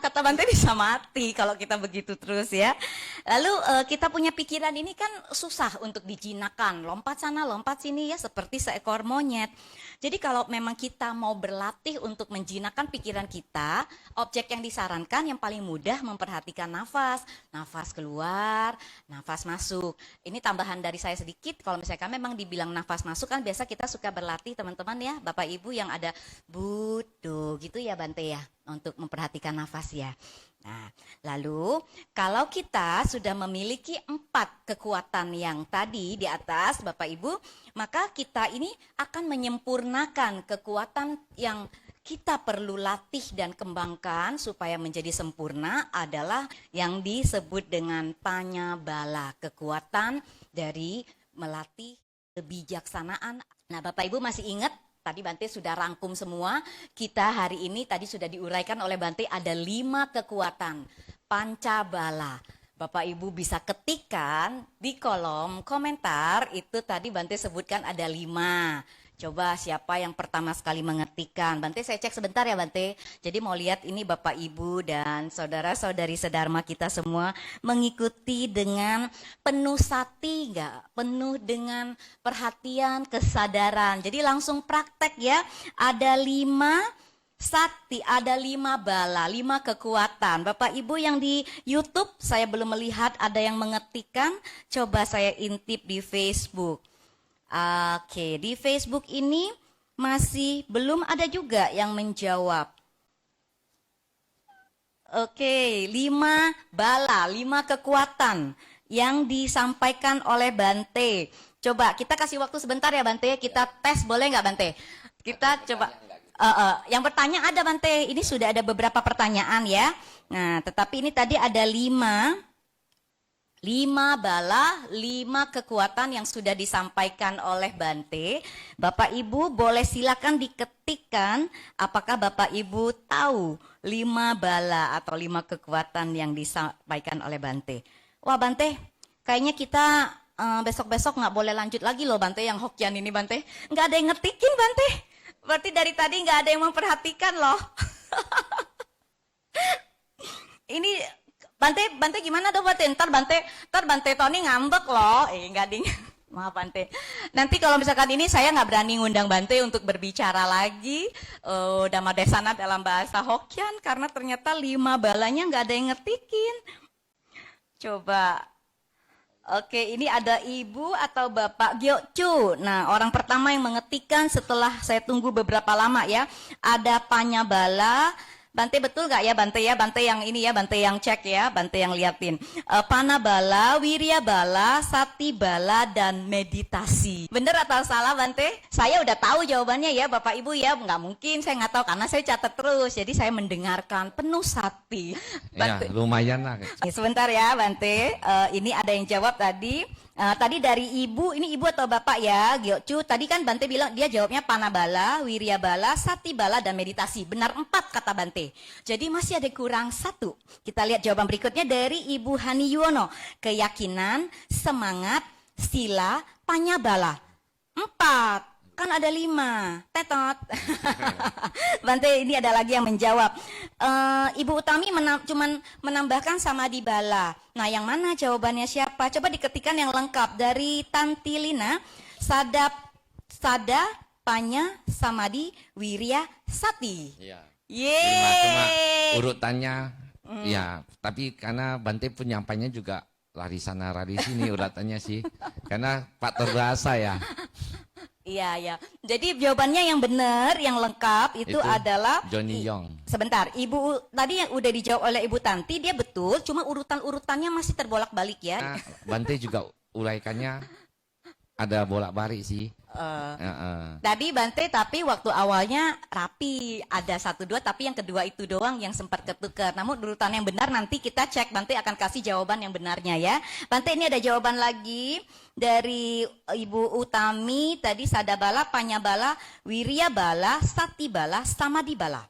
Kata Bante bisa mati kalau kita begitu terus ya. Lalu kita punya pikiran ini kan susah untuk dijinakan, lompat sana lompat sini ya seperti seekor monyet. Jadi kalau memang kita mau berlatih untuk menjinakkan pikiran kita, objek yang disarankan yang paling mudah memperhatikan nafas, nafas keluar, nafas masuk. Ini tambahan dari saya sedikit, kalau misalkan memang dibilang nafas masuk kan biasa kita suka berlatih teman-teman ya, Bapak Ibu yang ada budo gitu ya Bante ya, untuk memperhatikan nafas ya. Nah, lalu kalau kita sudah memiliki 4 kekuatan yang tadi di atas Bapak Ibu, maka kita ini akan menyempurnakan kekuatan yang kita perlu latih dan kembangkan supaya menjadi sempurna adalah yang disebut dengan panya bala, kekuatan dari melatih kebijaksanaan. Nah, Bapak Ibu masih ingat? Tadi Bante sudah rangkum semua, kita hari ini tadi sudah diuraikan oleh Bante ada 5 kekuatan pancabala. Bapak Ibu bisa ketikkan di kolom komentar, itu tadi Bante sebutkan ada 5. Coba siapa yang pertama sekali mengetikkan. Bante saya cek sebentar ya Bante. Jadi mau lihat ini Bapak Ibu dan saudara-saudari sedharma kita semua mengikuti dengan penuh sati enggak? Penuh dengan perhatian, kesadaran. Jadi langsung praktek ya. Ada 5 sati, ada 5 bala, 5 kekuatan. Bapak Ibu yang di YouTube saya belum melihat ada yang mengetikkan. Coba saya intip di Facebook. Oke, di Facebook ini masih belum ada juga yang menjawab. Oke, 5 bala, 5 kekuatan yang disampaikan oleh Bante. Coba kita kasih waktu sebentar ya Bante, kita tes boleh nggak Bante? Kita coba. Yang bertanya ada Bante, ini sudah ada beberapa pertanyaan ya. Nah, tetapi ini tadi ada 5 bala, 5 kekuatan yang sudah disampaikan oleh Bante. Bapak Ibu boleh silakan diketikkan apakah Bapak Ibu tahu 5 bala atau 5 kekuatan yang disampaikan oleh Bante. Wah Bante, kayaknya kita besok-besok nggak boleh lanjut lagi loh Bante yang Hokian ini Bante. Nggak ada yang ngetikin Bante. Berarti dari tadi nggak ada yang memperhatikan loh. Ini Bante gimana dong Bante? Ntar Bante Tony ngambek loh. Nggak ding. Maaf Bante. Nanti kalau misalkan ini saya nggak berani ngundang Bante untuk berbicara lagi Dhamma Desana dalam bahasa Hokian karena ternyata 5 balanya nggak ada yang ngetikin. Coba. Oke, ini ada ibu atau bapak Gyokcu. Nah, orang pertama yang mengetikkan setelah saya tunggu beberapa lama ya. Ada Panyabala. Bante betul gak ya Bante ya? Bante yang ini ya, Bante yang cek ya, Bante yang liatin. Panabala, Wiryabala, Satibala, dan meditasi. Bener atau salah Bante? Saya udah tahu jawabannya ya Bapak Ibu ya. Nggak mungkin saya nggak tahu karena saya catat terus. Jadi saya mendengarkan penuh sati. Ya, lumayan lah. Sebentar ya Bante, ini ada yang jawab tadi. Tadi dari ibu, ini ibu atau bapak ya, Gyokcu. Tadi kan Bante bilang dia jawabnya Panabala, Wiryabala, Satibala, dan meditasi. Benar 4 kata Bante. Jadi masih ada kurang 1. Kita lihat jawaban berikutnya dari Ibu Hani Yuwono. Keyakinan, semangat, sila, Panyabala. 4. Kan ada 5. Tetot. Bante ini ada lagi yang menjawab. Ibu Utami cuman menambahkan Samadibala. Nah yang mana jawabannya siapa? Coba diketikkan yang lengkap. Dari Tanti Lina. Sada, Panya, Samadi, Wirya, Sati. Iya. Cuma urutannya ya, tapi karena Bante penyampainya juga lari sana lari sini urutannya sih. Karena faktor bahasa ya. Iya, ya. Jadi jawabannya yang benar, yang lengkap itu adalah Johnny Yong. Sebentar, Ibu tadi yang udah dijawab oleh Ibu Tanti, dia betul, cuma urutan-urutannya masih terbolak-balik ya. Nah, Bante juga uraikannya ada bolak-balik sih. Tadi Bante tapi waktu awalnya rapi, ada 1, 2, tapi yang kedua itu doang yang sempat ketukar. Namun urutan yang benar nanti kita cek, Bante akan kasih jawaban yang benarnya ya. Bante ini ada jawaban lagi dari Ibu Utami, tadi Sadabala, Panyabala, Wiryabala, Satibala, Samadibala.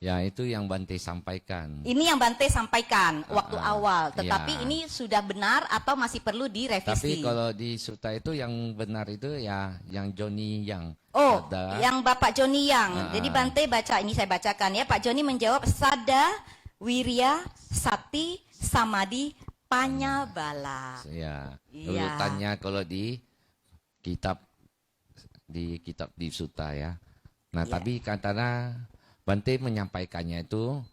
Ya itu yang Bante sampaikan. Ini yang Bante sampaikan waktu awal, ya. tetapi ini sudah benar atau masih perlu direvisi? Tapi kalau di Sutta itu yang benar itu ya yang Johnny Yang. Oh, Sada. yang Bapak Joni Yang. Jadi Bante baca, ini saya bacakan ya. Pak Joni menjawab Sada, Wirya, Sati, Samadi, Panyabala. Ya, Iya. urutannya kalau di kitab di Sutta ya. Nah, Iya. tapi katanya Bante menyampaikannya itu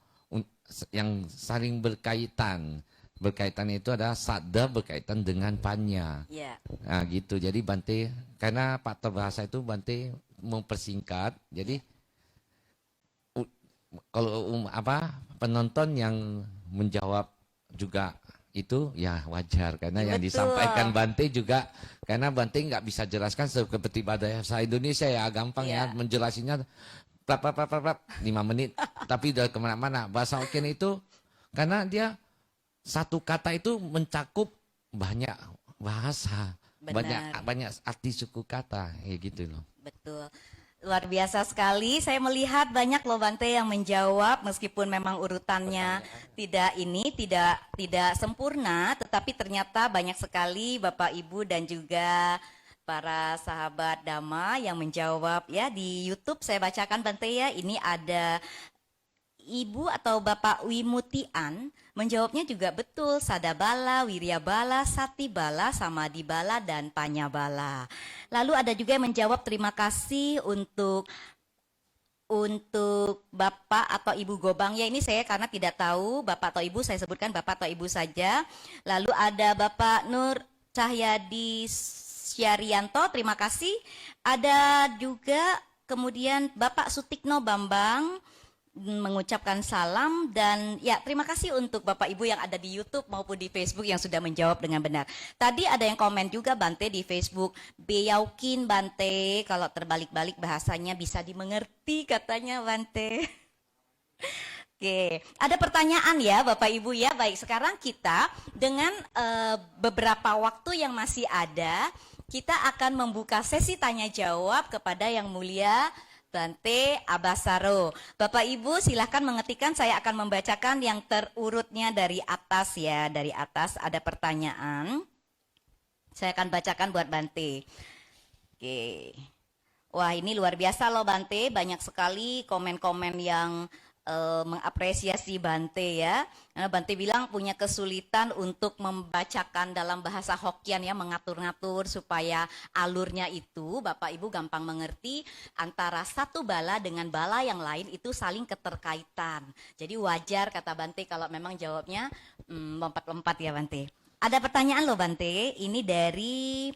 yang saling berkaitan. Berkaitan itu adalah Sada berkaitan dengan Panya. Iya. Nah, gitu. Jadi Bante karena faktor bahasa itu Bante mempersingkat. Jadi kalau penonton yang menjawab juga itu ya wajar karena yang Betul. disampaikan Bante juga karena Bante nggak bisa jelaskan seperti bahasa Indonesia ya gampang ya menjelasinya 5 menit tapi udah kemana-mana. Bahasa Hokkien itu karena dia satu kata itu mencakup banyak bahasa. Benar. banyak arti suku kata kayak gitu loh. Betul. Luar biasa sekali. Saya melihat banyak loh Bante yang menjawab meskipun memang urutannya tidak sempurna, tetapi ternyata banyak sekali Bapak Ibu dan juga para sahabat Dhamma yang menjawab ya di YouTube. Saya bacakan Bante ya. Ini ada Ibu atau Bapak Wimutian menjawabnya juga betul. Sadabala, Wiryabala, Satibala, Samadibala, dan Panyabala. Lalu ada juga yang menjawab terima kasih untuk Bapak atau Ibu Gobang ya. Ini saya karena tidak tahu Bapak atau Ibu, saya sebutkan Bapak atau Ibu saja. Lalu ada Bapak Nur Cahyadi Syarianto, terima kasih. Ada juga kemudian Bapak Sutikno Bambang mengucapkan salam dan ya terima kasih untuk Bapak Ibu yang ada di YouTube maupun di Facebook yang sudah menjawab dengan benar. Tadi ada yang komen juga Bante di Facebook, Beyaukin Bante, kalau terbalik-balik bahasanya bisa dimengerti katanya Bante. Oke, ada pertanyaan ya Bapak Ibu ya. Baik, sekarang kita dengan beberapa waktu yang masih ada, kita akan membuka sesi tanya jawab kepada Yang Mulia Bante Abasaro. Bapak Ibu silahkan mengetikkan, saya akan membacakan yang terurutnya dari atas ya. Dari atas ada pertanyaan. Saya akan bacakan buat Bante. Oke. Wah, ini luar biasa loh Bante, banyak sekali komen-komen yang mengapresiasi Bante ya. Bante bilang punya kesulitan untuk membacakan dalam bahasa Hokkien ya, mengatur-ngatur supaya alurnya itu Bapak Ibu gampang mengerti, antara satu bala dengan bala yang lain itu saling keterkaitan. Jadi wajar kata Bante kalau memang jawabnya lompat-lompat ya Bante. Ada pertanyaan loh Bante, ini dari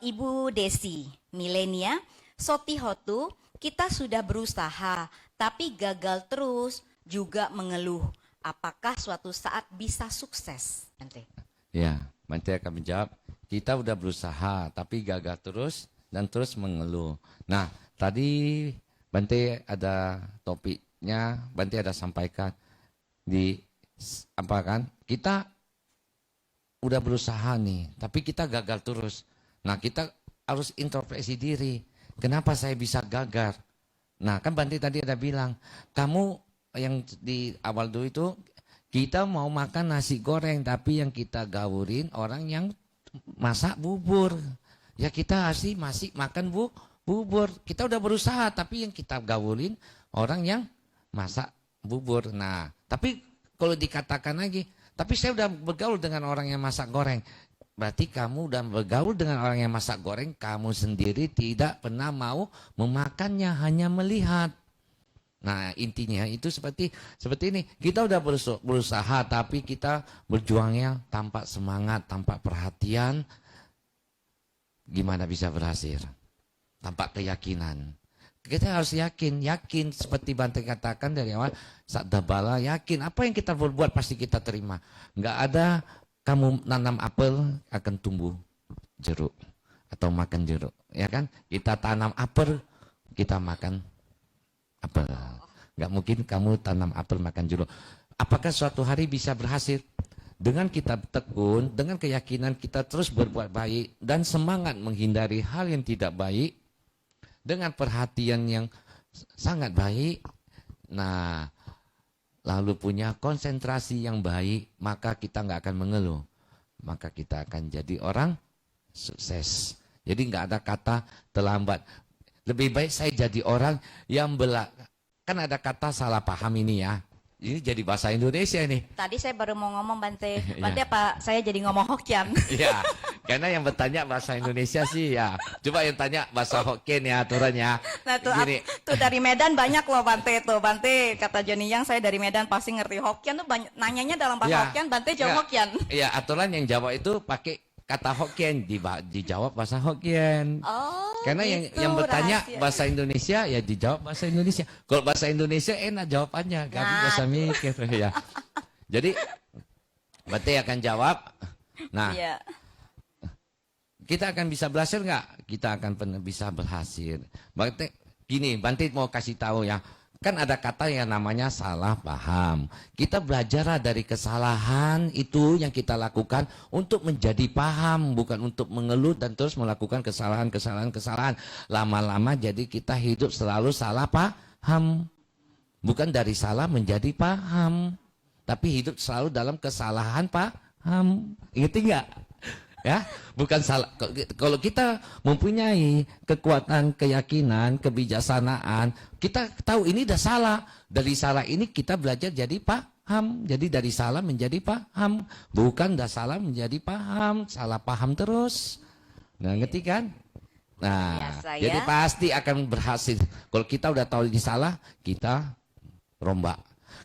Ibu Desi, milenia, Sotihotu, kita sudah berusaha, tapi gagal terus, juga mengeluh. Apakah suatu saat bisa sukses? Bante. Ya, Bante akan menjawab, kita udah berusaha, tapi gagal terus dan terus mengeluh. Nah, tadi Bante ada topiknya, Bante ada sampaikan di apa kan? Kita udah berusaha nih, tapi kita gagal terus. Nah, kita harus introspeksi diri. Kenapa saya bisa gagal? Nah, kan Bante tadi ada bilang, kamu yang di awal dulu itu, kita mau makan nasi goreng, tapi yang kita gawurin orang yang masak bubur. Ya kita masih makan bubur. Kita udah berusaha, tapi yang kita gawurin orang yang masak bubur. Nah, tapi kalau dikatakan lagi, tapi saya udah bergaul dengan orang yang masak goreng. Berarti kamu udah bergaul dengan orang yang masak goreng, kamu sendiri tidak pernah mau memakannya, hanya melihat. Nah, intinya itu seperti ini. Kita udah berusaha, tapi kita berjuangnya tanpa semangat, tanpa perhatian. Gimana bisa berhasil? Tanpa keyakinan. Kita harus yakin seperti Bante katakan dari awal, sadabala, yakin apa yang kita berbuat pasti kita terima. Enggak ada kamu nanam apel akan tumbuh jeruk atau makan jeruk, ya kan? Kita tanam apel, kita makan apel. Enggak mungkin kamu tanam apel makan jeruk. Apakah suatu hari bisa berhasil? Dengan kita tekun, dengan keyakinan kita terus berbuat baik dan semangat menghindari hal yang tidak baik, dengan perhatian yang sangat baik, nah lalu punya konsentrasi yang baik, maka kita nggak akan mengeluh, maka kita akan jadi orang sukses. Jadi nggak ada kata terlambat. Lebih baik saya jadi orang yang kan ada kata salah paham ini ya. Ini jadi bahasa Indonesia nih. Tadi saya baru mau ngomong Bante. Bante apa saya jadi ngomong Hokkien? Iya, karena yang bertanya bahasa Indonesia sih ya. Coba yang tanya bahasa Hokkien ya aturannya. Nah tuh dari Medan banyak loh Bante tuh. Bante kata Johnny Yang, saya dari Medan pasti ngerti Hokkien tuh, banyak, nanyanya dalam bahasa Hokkien, Bante jawab Hokkien. Iya, aturan yang jawab itu pakai kata Hokkien, dijawab bahasa Hokkien. Oh, karena gitu, yang bertanya rahasia. bahasa Indonesia ya dijawab bahasa Indonesia. Kalau bahasa Indonesia enak jawabannya, gak bisa mikir ya. Jadi Bante akan jawab. Nah, iya. Kita akan bisa berhasil nggak? Kita akan bisa berhasil. Bante mau kasih tahu ya. Kan ada kata yang namanya salah paham. Kita belajar dari kesalahan itu yang kita lakukan untuk menjadi paham, bukan untuk mengeluh dan terus melakukan kesalahan. Lama-lama jadi kita hidup selalu salah paham. Bukan dari salah menjadi paham, tapi hidup selalu dalam kesalahan paham. Ngerti nggak? Ya, bukan salah. Kalau kita mempunyai kekuatan, keyakinan, kebijaksanaan, kita tahu ini dah salah. Dari salah ini kita belajar jadi paham. Jadi dari salah menjadi paham, bukan dah salah menjadi paham. Salah paham terus. Nah, ngerti kan? Nah, biasa, jadi ya? pasti akan berhasil. Kalau kita udah tahu ini salah, kita rombak.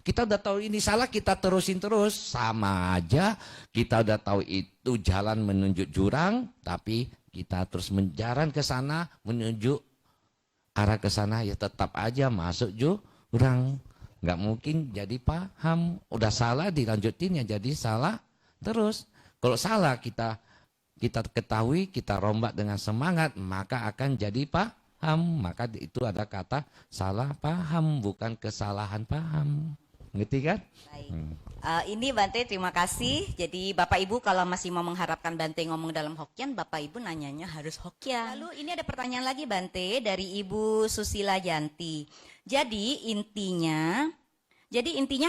Kita udah tahu ini salah, kita terusin terus. Sama aja, kita udah tahu itu jalan menuju jurang, tapi kita terus menjalan ke sana, menuju arah ke sana, ya tetap aja masuk jurang. Nggak mungkin jadi paham. Udah salah dilanjutin ya jadi salah terus. Kalau salah kita ketahui, kita rombak dengan semangat, maka akan jadi paham. Maka itu ada kata salah paham, bukan kesalahan paham. Ngerti kan? Baik. Ini Bante terima kasih. Jadi Bapak Ibu kalau masih mau mengharapkan Bante ngomong dalam Hokkien, Bapak Ibu nanyanya harus Hokkien. Lalu ini ada pertanyaan lagi Bante dari Ibu Susila Yanti. Jadi intinya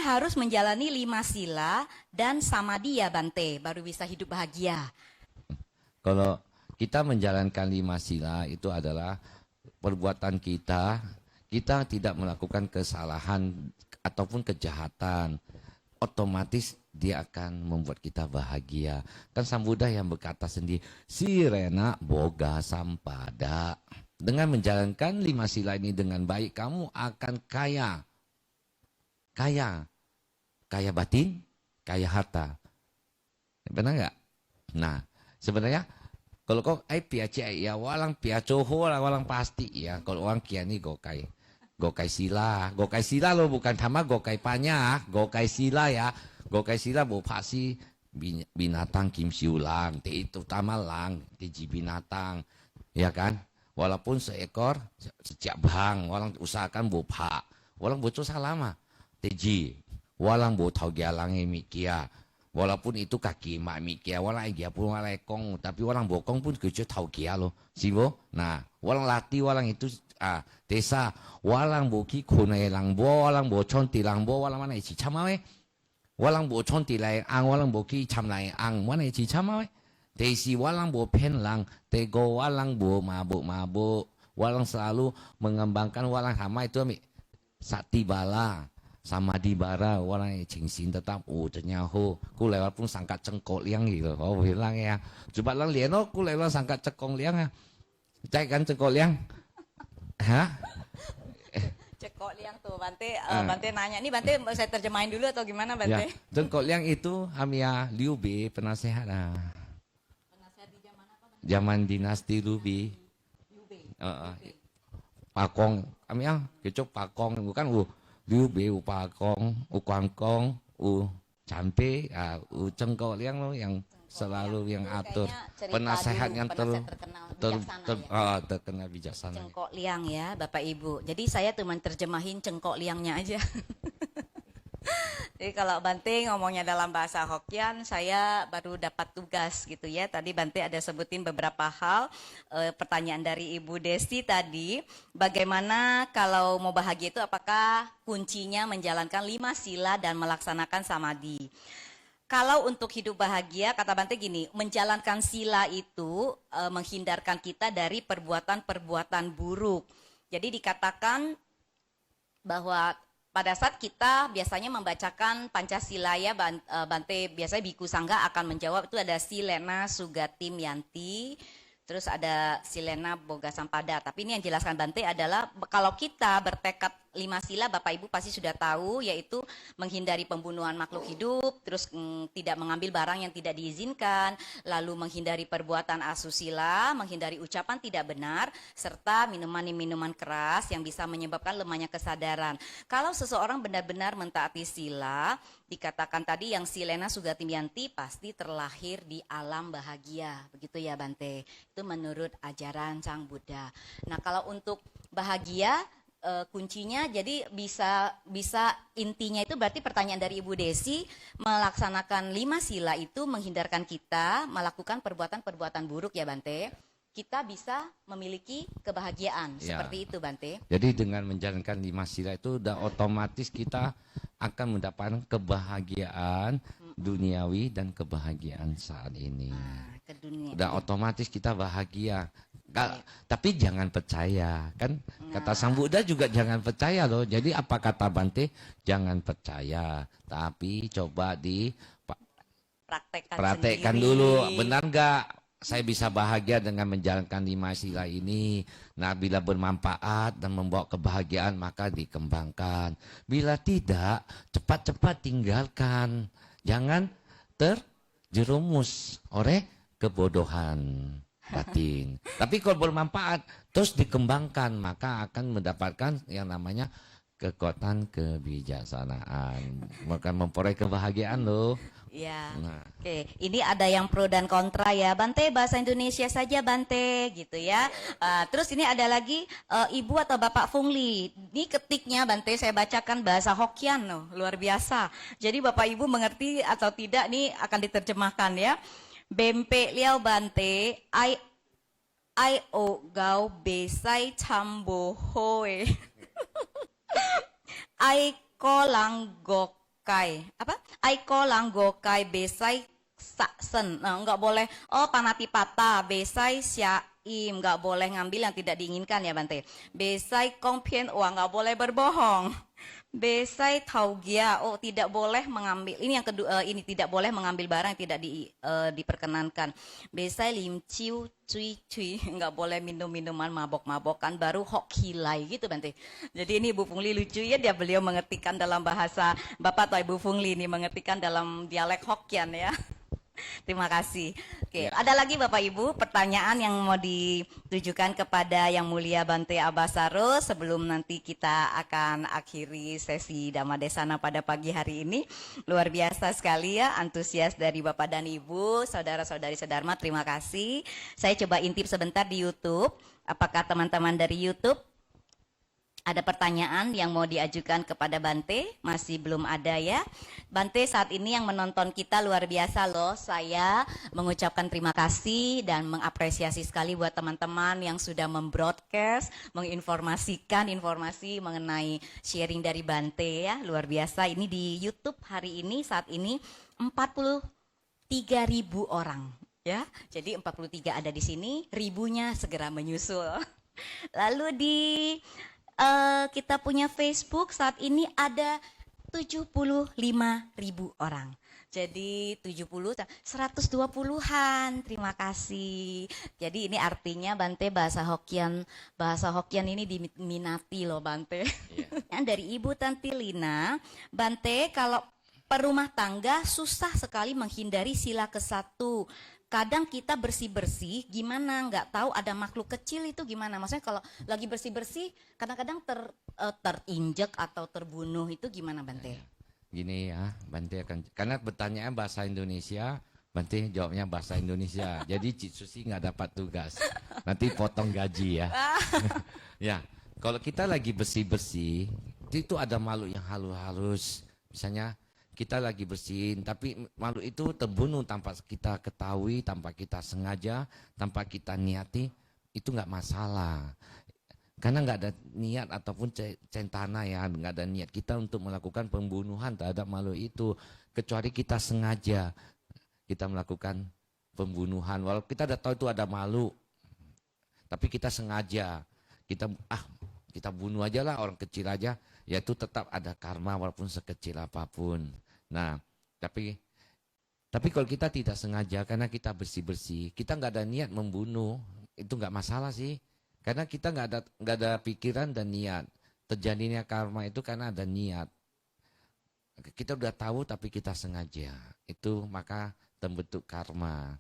harus menjalani 5 sila dan samadhi ya Bante, baru bisa hidup bahagia. Kalau kita menjalankan 5 sila itu adalah perbuatan kita tidak melakukan kesalahan ataupun kejahatan, otomatis dia akan membuat kita bahagia. Kan Sang Buddha yang berkata sendiri, sirena boga sampada. Dengan menjalankan 5 sila ini dengan baik, kamu akan kaya. Kaya batin, kaya harta. Benar nggak? Nah, sebenarnya kalau kau piaci ya walang piacoho walang pasti ya. Kalau orang kiani gokai sila lo bukan sama gokai panya, gokai sila ya. Gokai sila bu pasti binatang kim siulang, itu utama lang, tiji binatang, ya kan? Walaupun seekor sejak bang, walang usahakan bu pak, walang bocor salama, tiji, walang bu tau gialang mikia. Walaupun itu kaki mak mikia, walang dia pun walang ekong, tapi walang bokong pun kecil tau kia lo, sibo. Nah, walang lati walang itu desa, walang boki kunai lang bo, walang bocon tilang bo, walang mana isi camawe, walang bocon tilai ang, walang boki camlai ang, mana isi camawe, desi walang bo pen lang, tego walang bo mabuk, walang selalu mengembangkan walang hama itu sakti bala. Sama di bara orang cingsin tetap cenyaho ku lewat pun sangkat cengkok liang gitu bilang ya coba lang lian ku lewat sangkat cekong liang ya cek kan cengkok liang Cekok liang tuh Bante. Bante nanya nih, Bante saya terjemahin dulu atau gimana Bante? Ya, cengkok liang itu Hamia Liu Bei penasehat Penasehat di zaman apa Bante? zaman dinasti Liu Bei. Pakong Hamia kecok pakong bukan Liu Bei pakong kangkong campe cengkok liang lo yang selalu yang atur penasehat yang terkenal bijaksana. Cengkok liang ya Bapak Ibu. Jadi saya cuma terjemahin cengkok liangnya aja. Jadi kalau Bante ngomongnya dalam bahasa Hokkien, saya baru dapat tugas gitu ya. Tadi Bante ada sebutin beberapa hal. Pertanyaan dari Ibu Desti tadi, bagaimana kalau mau bahagia itu apakah kuncinya menjalankan 5 sila dan melaksanakan samadhi? Kalau untuk hidup bahagia, kata Bante gini, menjalankan sila itu menghindarkan kita dari perbuatan-perbuatan buruk. Jadi dikatakan bahwa pada saat kita biasanya membacakan Pancasila ya Bante, biasanya Biku Sangga akan menjawab itu ada Silena Sugatim Yanti, terus ada Silena Boga Sampada. Tapi ini yang jelaskan Bante adalah kalau kita bertekad 5 sila, Bapak Ibu pasti sudah tahu, yaitu menghindari pembunuhan makhluk hidup, terus tidak mengambil barang yang tidak diizinkan, lalu menghindari perbuatan asusila, menghindari ucapan tidak benar, serta minuman keras yang bisa menyebabkan lemahnya kesadaran. Kalau seseorang benar-benar mentaati sila, dikatakan tadi yang Silena Sugatim Yanti pasti terlahir di alam bahagia. Begitu ya Bante. Itu menurut ajaran Sang Buddha. Nah, kalau untuk bahagia kuncinya jadi bisa intinya itu berarti pertanyaan dari Ibu Desi, melaksanakan 5 sila itu menghindarkan kita melakukan perbuatan-perbuatan buruk ya Bante. Kita bisa memiliki kebahagiaan ya. Seperti itu Bante. Jadi dengan menjalankan 5 sila itu udah otomatis kita akan mendapatkan kebahagiaan duniawi dan kebahagiaan saat ini. Ke dunia. Udah otomatis kita bahagia. Tapi jangan percaya kan kata Sang Buddha juga jangan percaya loh. Jadi apa kata Bante? Jangan percaya, tapi coba praktekkan dulu. Benar nggak saya bisa bahagia dengan menjalankan 5 sila ini? Nah, bila bermanfaat dan membawa kebahagiaan maka dikembangkan. Bila tidak, cepat-cepat tinggalkan. Jangan terjerumus oleh kebodohan batin. Tapi kalau bermanfaat terus dikembangkan maka akan mendapatkan yang namanya kekuatan kebijaksanaan, maka memperoleh kebahagiaan loh. Ya. Nah. Oke, ini ada yang pro dan kontra ya. Bante bahasa Indonesia saja Bante gitu ya. Terus ini ada lagi Ibu atau Bapak Fungli. Ini ketiknya Bante saya bacakan bahasa Hokkien loh, luar biasa. Jadi Bapak Ibu mengerti atau tidak nih akan diterjemahkan ya. Bempe liao Bante, ai o gao besai chambo hoe. Ai ko lang gokai. Apa? Ai ko lang gokai besai saksen. Nah, nggak boleh, oh panatipata, besai syaim, nggak boleh ngambil yang tidak diinginkan ya Bante. Besai kongpian uang, nggak boleh berbohong. Besai taugia, oh tidak boleh mengambil, ini yang kedua, ini tidak boleh mengambil barang yang tidak diperkenankan. Besai limciu cui cui, nggak boleh minum minuman mabok-mabokan, baru hok hilai gitu Bante. Jadi ini Ibu Pungli lucu ya, beliau mengetikkan dalam bahasa, Bapak atau Ibu Pungli ini mengetikkan dalam dialek Hokkien ya. Terima kasih. Oke, ada lagi Bapak Ibu pertanyaan yang mau ditujukan kepada Yang Mulia Bante Abasaro sebelum nanti kita akan akhiri sesi Dhamma Desana pada pagi hari ini. Luar biasa sekali ya antusias dari Bapak dan Ibu, saudara-saudari sedharma, terima kasih. Saya coba intip sebentar di YouTube. Apakah teman-teman dari YouTube ada pertanyaan yang mau diajukan kepada Bante? Masih belum ada ya. Bante, saat ini yang menonton kita luar biasa loh. Saya mengucapkan terima kasih dan mengapresiasi sekali buat teman-teman yang sudah membroadcast, menginformasikan informasi mengenai sharing dari Bante ya. Luar biasa, ini di YouTube hari ini, saat ini 43.000 orang ya. Jadi 43 ada di sini, ribunya segera menyusul. Lalu di kita punya Facebook saat ini ada 75.000 orang. Jadi 70, 120-an. Terima kasih. Jadi ini artinya Bante bahasa Hokkien ini diminati loh Bante. Yeah. Dari Ibu Tanti Lina, Bante kalau perumah tangga susah sekali menghindari sila ke-1. Kadang kita bersih-bersih, gimana nggak tahu ada makhluk kecil itu gimana? Maksudnya kalau lagi bersih-bersih, kadang-kadang terinjek atau terbunuh itu gimana Bante? Gini ya, Bante akan, karena bertanyaan bahasa Indonesia, Bante jawabnya bahasa Indonesia. Jadi Cik Susi nggak dapat tugas, nanti potong gaji ya. Ya, kalau kita lagi bersih-bersih, itu ada makhluk yang halus-halus, misalnya kita lagi bersihin, tapi makhluk itu terbunuh tanpa kita ketahui, tanpa kita sengaja, tanpa kita niati, itu nggak masalah. Karena nggak ada niat ataupun centana ya, nggak ada niat kita untuk melakukan pembunuhan terhadap makhluk itu, kecuali kita sengaja kita melakukan pembunuhan. Walaupun kita udah tahu itu ada makhluk, tapi kita sengaja, kita bunuh aja lah orang kecil aja, ya itu tetap ada karma walaupun sekecil apapun. Nah, tapi kalau kita tidak sengaja karena kita bersih-bersih, kita nggak ada niat membunuh, itu nggak masalah sih. Karena kita nggak ada pikiran dan niat. Terjadinya karma itu karena ada niat. Kita udah tahu tapi kita sengaja. Itu maka terbentuk karma.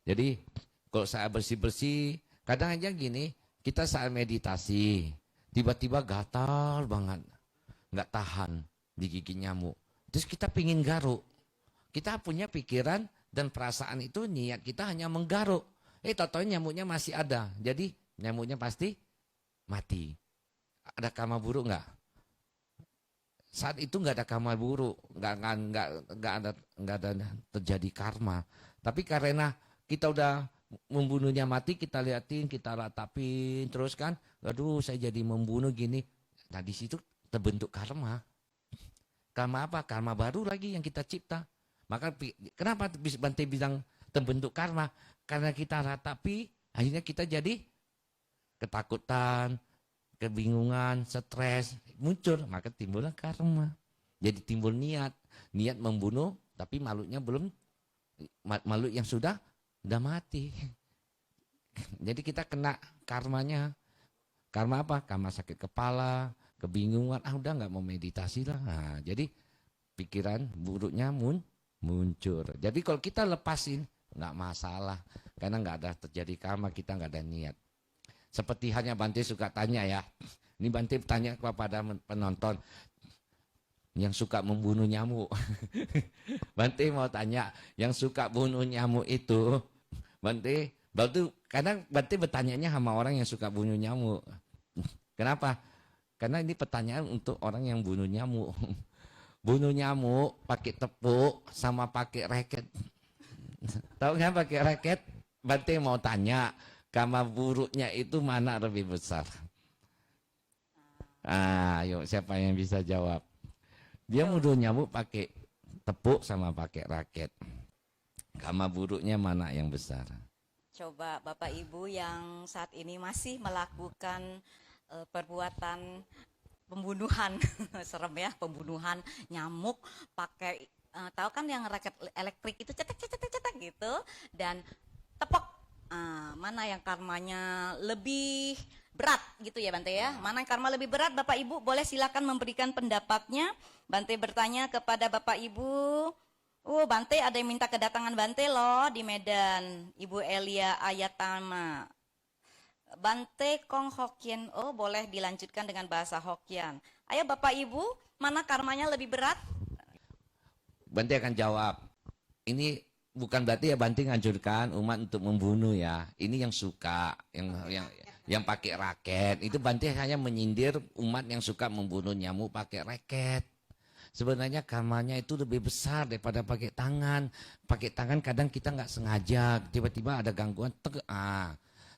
Jadi kalau saya bersih-bersih, kadang aja gini, kita saat meditasi, tiba-tiba gatal banget, nggak tahan digigit nyamuk. Terus kita pingin garuk. Kita punya pikiran dan perasaan itu niat kita hanya menggaruk. Tahu-tahu nyamuknya masih ada. Jadi nyamuknya pasti mati. Ada karma buruk nggak? Saat itu nggak ada karma buruk, nggak ada terjadi karma. Tapi karena kita udah membunuhnya mati, kita liatin, kita ratapin, terus kan, aduh saya jadi membunuh gini. Nah di situ terbentuk karma. Karma apa? Karma baru lagi yang kita cipta. Maka kenapa Bante bilang terbentuk karma? Karena kita ratapi, akhirnya kita jadi ketakutan, kebingungan, stres, muncul. Maka timbullah karma. Jadi timbul niat membunuh, tapi makhluknya belum, makhluk yang sudah mati. Jadi kita kena karmanya. Karma apa? Karma sakit kepala, kebingungan, udah nggak mau meditasi lah. Nah, jadi pikiran buruknya muncul. Jadi kalau kita lepasin nggak masalah, karena nggak ada terjadi karma, kita nggak ada niat. Seperti hanya Bante suka tanya ya, ini Bante tanya kepada penonton yang suka membunuh nyamuk. Bante mau tanya, yang suka bunuh nyamuk itu, Bante kadang Bante bertanyanya sama orang yang suka bunuh nyamuk. Kenapa? Karena ini pertanyaan untuk orang yang bunuh nyamuk. Bunuh nyamuk pakai tepuk sama pakai raket. Tahu nggak pakai raket? Bante mau tanya, karma buruknya itu mana lebih besar? Ayo siapa yang bisa jawab? Dia bunuh nyamuk pakai tepuk sama pakai raket. Karma buruknya mana yang besar? Coba Bapak Ibu yang saat ini masih melakukan perbuatan pembunuhan, serem ya, pembunuhan nyamuk pakai tahu kan yang raket elektrik itu cetek cetek cetek cetek gitu dan tepok. Mana yang karmanya lebih berat gitu ya Bante ya? Mana yang karma lebih berat Bapak Ibu? Boleh silakan memberikan pendapatnya. Bante bertanya kepada Bapak Ibu. Oh Bante ada yang minta kedatangan Bante loh di Medan. Ibu Elia Ayatama. Bante Kong Hokkien. Oh boleh dilanjutkan dengan bahasa Hokkien. Ayo Bapak Ibu, mana karmanya lebih berat? Bante akan jawab. Ini bukan berarti ya Bante ngancurkan umat untuk membunuh ya. Ini yang suka, yang pakai raket. Itu Bante hanya menyindir umat yang suka membunuh nyamuk pakai raket. Sebenarnya karmanya itu lebih besar daripada pakai tangan. Pakai tangan kadang kita nggak sengaja, tiba-tiba ada gangguan.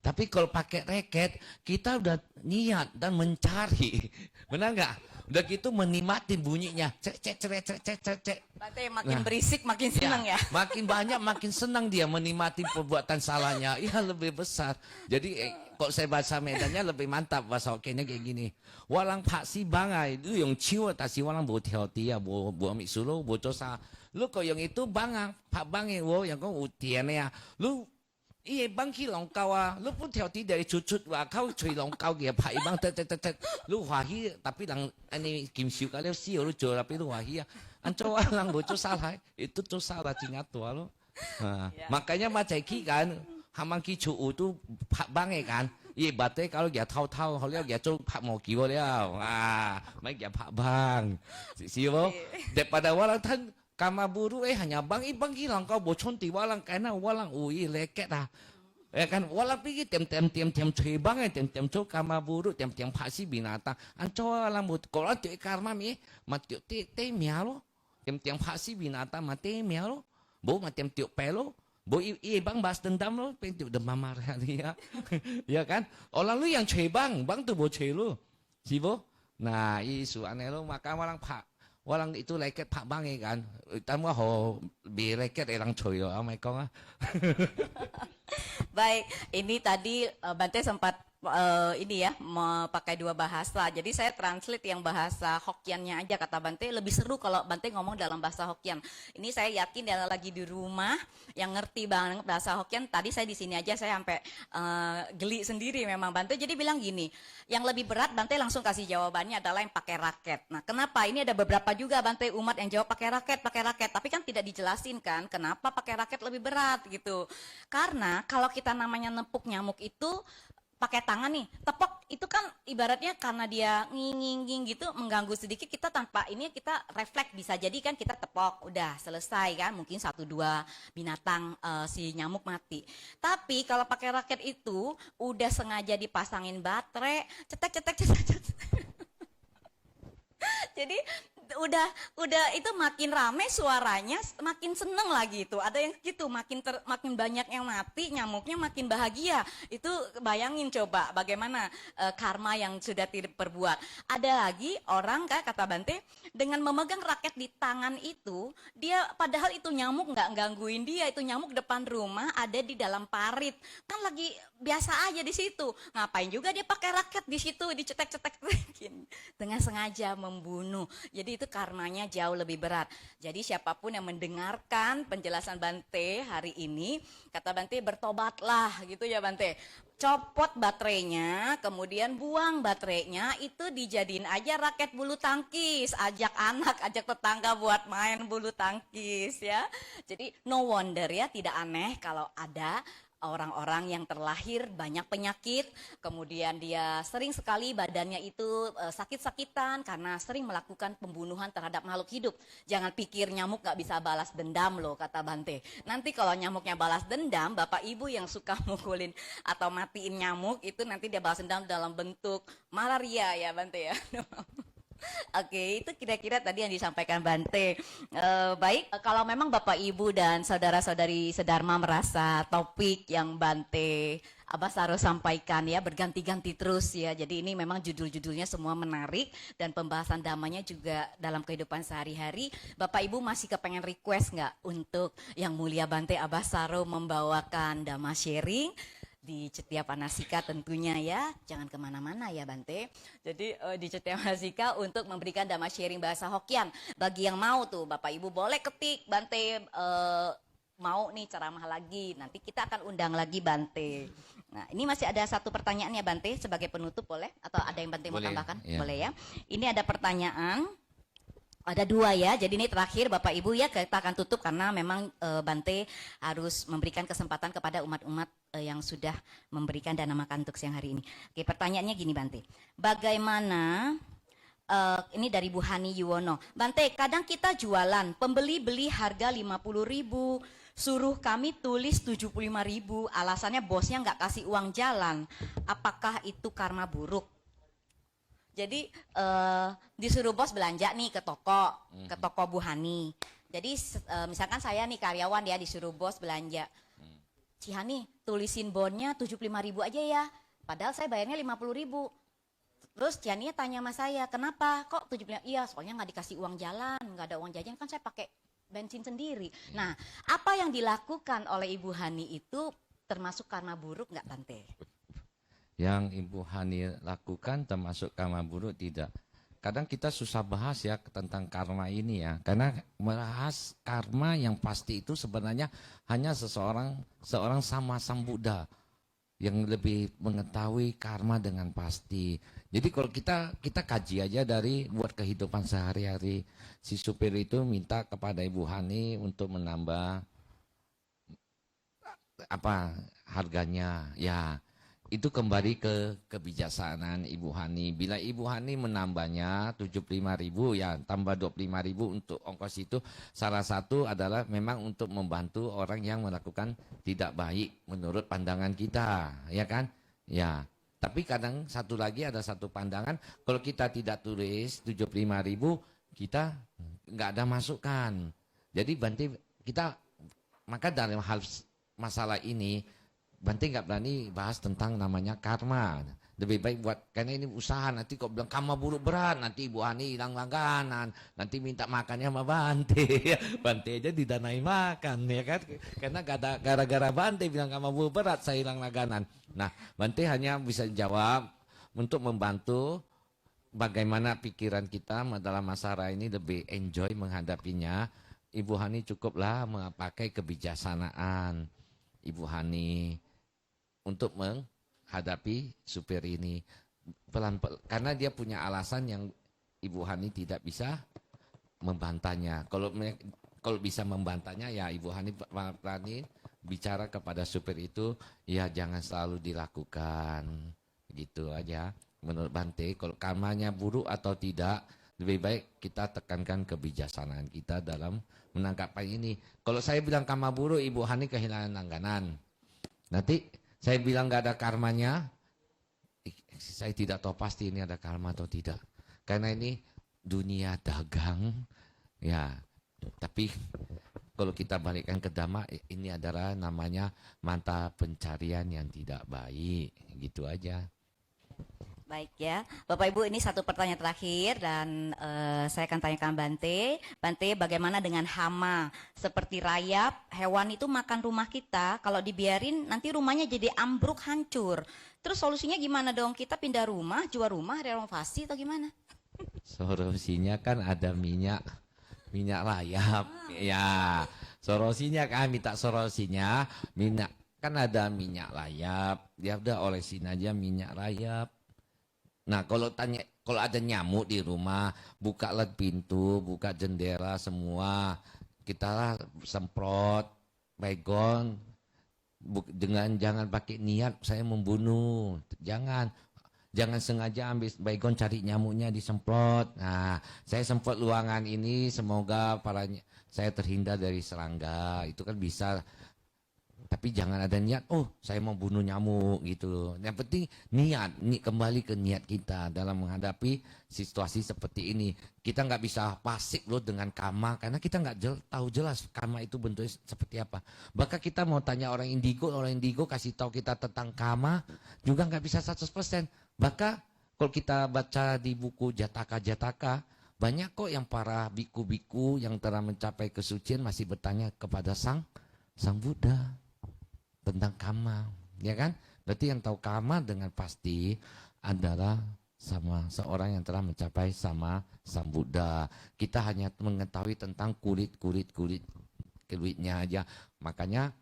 Tapi kalau pakai raket, kita udah niat dan mencari. Benar nggak? Udah gitu menikmati bunyinya. Cek, cek, cek, cek, cek, cek, cek. Bante makin berisik makin senang ya. Makin banyak makin senang dia menikmati perbuatan salahnya. Ya lebih besar. Jadi kok saya bahasa Medannya lebih mantap bahasa Hokkiennya kayak gini. Walang pak si bangai, lu yang ciwa tasi walang bo tiao tia bo amik sulu bo dosa. Lu kok yang itu bangang, pak bangai wo yang kau utian ya. Lu iya bang ki long kau lu pun tiao ti dari cucut wah kau cuy long kau dia pak ibang tet tet tet. Lu wahi tapi lang ini kim siu kalau siu lu jual tapi lu wahi ya. Anco walang bo salah itu tuh salah cingat tua lu. Makanya macam kan. Hamang ki chu itu pak bangai kan. Iya bate kalau dia tahu-tahuเขาเรียกdia tu pak mau kiwa dia. Mai dia pak bang. Siapa? Daripada walang tan karma buruk hanya bang ibang hilang kau bocon ti walang karena walang leket dah. Ya kan walang pergi tiam cuy bangai tiam cuy karma buruk tiam pasti binatang. Anco walang but kalau tu karma mi mati te mialo. Tiam pasti binatang mati mialo. Bo mati tiam pelo. Bo bang balas dendam lo, pengen demam marah dia, ya kan? Orang lu yang cuy bang tuh bo cuy lu, sih bo. Nah isu aneh lo maka walang itu leket pak bang ya kan? Tamu ho bi leket orang cuy lo, amai kau Baik, ini tadi Bante sempat ini ya pakai dua bahasa. Jadi saya translate yang bahasa Hokkiannya aja kata Bante. Lebih seru kalau Bante ngomong dalam bahasa Hokkian. Ini saya yakin dia lagi di rumah yang ngerti banget bahasa Hokkian. Tadi saya di sini aja saya sampai geli sendiri memang Bante. Jadi bilang gini, yang lebih berat Bante langsung kasih jawabannya adalah yang pakai raket. Nah, kenapa? Ini ada beberapa juga Bante umat yang jawab pakai raket. Tapi kan tidak dijelasin kan kenapa pakai raket lebih berat gitu. Karena kalau kita namanya nempuk nyamuk itu pakai tangan nih, tepok itu kan ibaratnya karena dia nging gitu mengganggu sedikit kita tanpa ini kita refleks bisa jadi kan kita tepok udah selesai kan mungkin 1-2 binatang si nyamuk mati. Tapi kalau pakai raket itu udah sengaja dipasangin baterai, cetek. Jadi udah itu makin rame suaranya makin seneng lagi itu ada yang gitu makin banyak yang mati nyamuknya makin bahagia itu bayangin coba bagaimana karma yang sudah diperbuat. Ada lagi orang kata Bante dengan memegang raket di tangan itu dia padahal itu nyamuk nggak gangguin dia, itu nyamuk depan rumah ada di dalam parit kan lagi biasa aja di situ, ngapain juga dia pakai raket di situ dicetek-cetek dengan sengaja membunuh. Jadi itu karmanya jauh lebih berat. Jadi siapapun yang mendengarkan penjelasan Bante hari ini, kata Bante bertobatlah gitu ya Bante. Copot baterainya, kemudian buang baterainya, itu dijadiin aja raket bulu tangkis, ajak anak, ajak tetangga buat main bulu tangkis ya. Jadi no wonder ya, tidak aneh kalau ada orang-orang yang terlahir banyak penyakit, kemudian dia sering sekali badannya itu sakit-sakitan karena sering melakukan pembunuhan terhadap makhluk hidup. Jangan pikir nyamuk gak bisa balas dendam loh kata Bante. Nanti kalau nyamuknya balas dendam, bapak ibu yang suka mukulin atau matiin nyamuk itu nanti dia balas dendam dalam bentuk malaria ya Bante ya. Oke, itu kira-kira tadi yang disampaikan Bante. Baik, kalau memang Bapak Ibu dan saudara-saudari sedharma merasa topik yang Bante Abasaro sampaikan ya berganti-ganti terus ya. Jadi ini memang judul-judulnya semua menarik dan pembahasan damanya juga dalam kehidupan sehari-hari. Bapak Ibu masih kepengen request nggak untuk yang mulia Bante Abasaro membawakan dhamma sharing di Cetia Panasika tentunya ya, jangan kemana-mana ya Bante. Jadi di Cetia Panasika untuk memberikan dhamma sharing bahasa Hokian. Bagi yang mau tuh Bapak Ibu boleh ketik Bante mau nih ceramah lagi, nanti kita akan undang lagi Bante. Nah ini masih ada satu pertanyaan ya Bante sebagai penutup boleh? Atau ada yang Bante mau Boleh, tambahkan? ya. Boleh ya. Ini ada pertanyaan. Ada dua ya, jadi ini terakhir Bapak Ibu ya kita akan tutup karena memang Bante harus memberikan kesempatan kepada umat-umat yang sudah memberikan dana makan untuk siang hari ini. Oke, pertanyaannya gini Bante, bagaimana ini dari Bu Hani Yuwono, Bante kadang kita jualan, pembeli beli harga 50.000, suruh kami tulis 75.000, alasannya bosnya nggak kasih uang jalan, apakah itu karma buruk? Jadi disuruh bos belanja nih ke toko Bu Hani. Jadi misalkan saya nih karyawan ya disuruh bos belanja. Cihani tulisin bonnya 75.000 aja ya. Padahal saya bayarnya 50.000. Terus Cihani tanya sama saya, kenapa kok 75? Iya soalnya nggak dikasih uang jalan, nggak ada uang jajan kan saya pakai bensin sendiri. Nah apa yang dilakukan oleh Ibu Hani itu termasuk karma buruk nggak Tante? Yang Ibu Hani lakukan termasuk karma buruk tidak. Kadang kita susah bahas ya tentang karma ini ya. Karena membahas karma yang pasti itu sebenarnya hanya seorang sama Sang Buddha yang lebih mengetahui karma dengan pasti. Jadi kalau kita kaji aja dari buat kehidupan sehari-hari. Si supir itu minta kepada Ibu Hani untuk menambah harganya ya. Itu kembali ke kebijaksanaan Ibu Hani. Bila Ibu Hani menambahnya 75.000 ya tambah 25.000 untuk ongkos itu, salah satu adalah memang untuk membantu orang yang melakukan tidak baik menurut pandangan kita, ya kan? Ya. Tapi kadang satu lagi ada satu pandangan, kalau kita tidak tulis 75.000 kita nggak ada masukan. Jadi Bante kita maka dalam hal masalah ini Bante nggak berani bahas tentang namanya karma. Lebih baik buat, karena ini usaha, nanti kok bilang karma buruk berat, nanti Ibu Hani hilang langganan, nanti minta makannya sama Bante. Bante aja didanai makan, ya kan? Karena gara-gara Bante bilang karma buruk berat, saya hilang langganan. Nah, Bante hanya bisa jawab untuk membantu bagaimana pikiran kita dalam masalah ini lebih enjoy menghadapinya. Ibu Hani cukuplah memakai kebijaksanaan Ibu Hani untuk menghadapi supir ini pelan-pelan, karena dia punya alasan yang Ibu Hani tidak bisa membantahnya. Kalau bisa membantahnya ya Ibu Hani pelan-pelan bicara kepada supir itu, ya jangan selalu dilakukan, gitu aja. Menurut Bante, kalau karmanya buruk atau tidak, lebih baik kita tekankan kebijaksanaan kita dalam menangkap ini. Kalau saya bilang karma buruk, Ibu Hani kehilangan langganan. Nanti saya bilang nggak ada karmanya, saya tidak tahu pasti ini ada karma atau tidak. Karena ini dunia dagang, ya. Tapi kalau kita balikkan ke Dhamma, ini adalah namanya mata pencarian yang tidak baik, gitu aja. Baik ya, Bapak Ibu ini satu pertanyaan terakhir dan saya akan tanyakan Bante. Bante bagaimana dengan hama seperti rayap, hewan itu makan rumah kita, kalau dibiarin nanti rumahnya jadi ambruk hancur. Terus solusinya gimana dong? Kita pindah rumah, jual rumah, renovasi atau gimana? Solusinya kan ada minyak rayap, ya. Solusinya kan minta solusinya minyak, kan ada minyak rayap, dia udah olesin aja minyak rayap. Nah kalau ada nyamuk di rumah, bukalah pintu, buka jendela semua, kita semprot baygon, dengan jangan pakai niat saya membunuh, jangan sengaja ambil baygon cari nyamuknya disemprot. Nah saya semprot ruangan ini, semoga saya terhindar dari serangga, itu kan bisa. Tapi jangan ada niat, oh saya mau bunuh nyamuk gitu loh. Yang penting niat, kembali ke niat kita dalam menghadapi situasi seperti ini. Kita nggak bisa pasif loh dengan karma, karena kita nggak tahu jelas karma itu bentuknya seperti apa. Bahkan kita mau tanya orang indigo kasih tahu kita tentang karma, juga nggak bisa 100%. Bahkan kalau kita baca di buku Jataka, banyak kok yang para biku-biku yang telah mencapai kesucian masih bertanya kepada Sang Buddha tentang karma, ya kan? Berarti yang tahu karma dengan pasti adalah sama seorang yang telah mencapai sama Sang Buddha. Kita hanya mengetahui tentang kulitnya aja. Makanya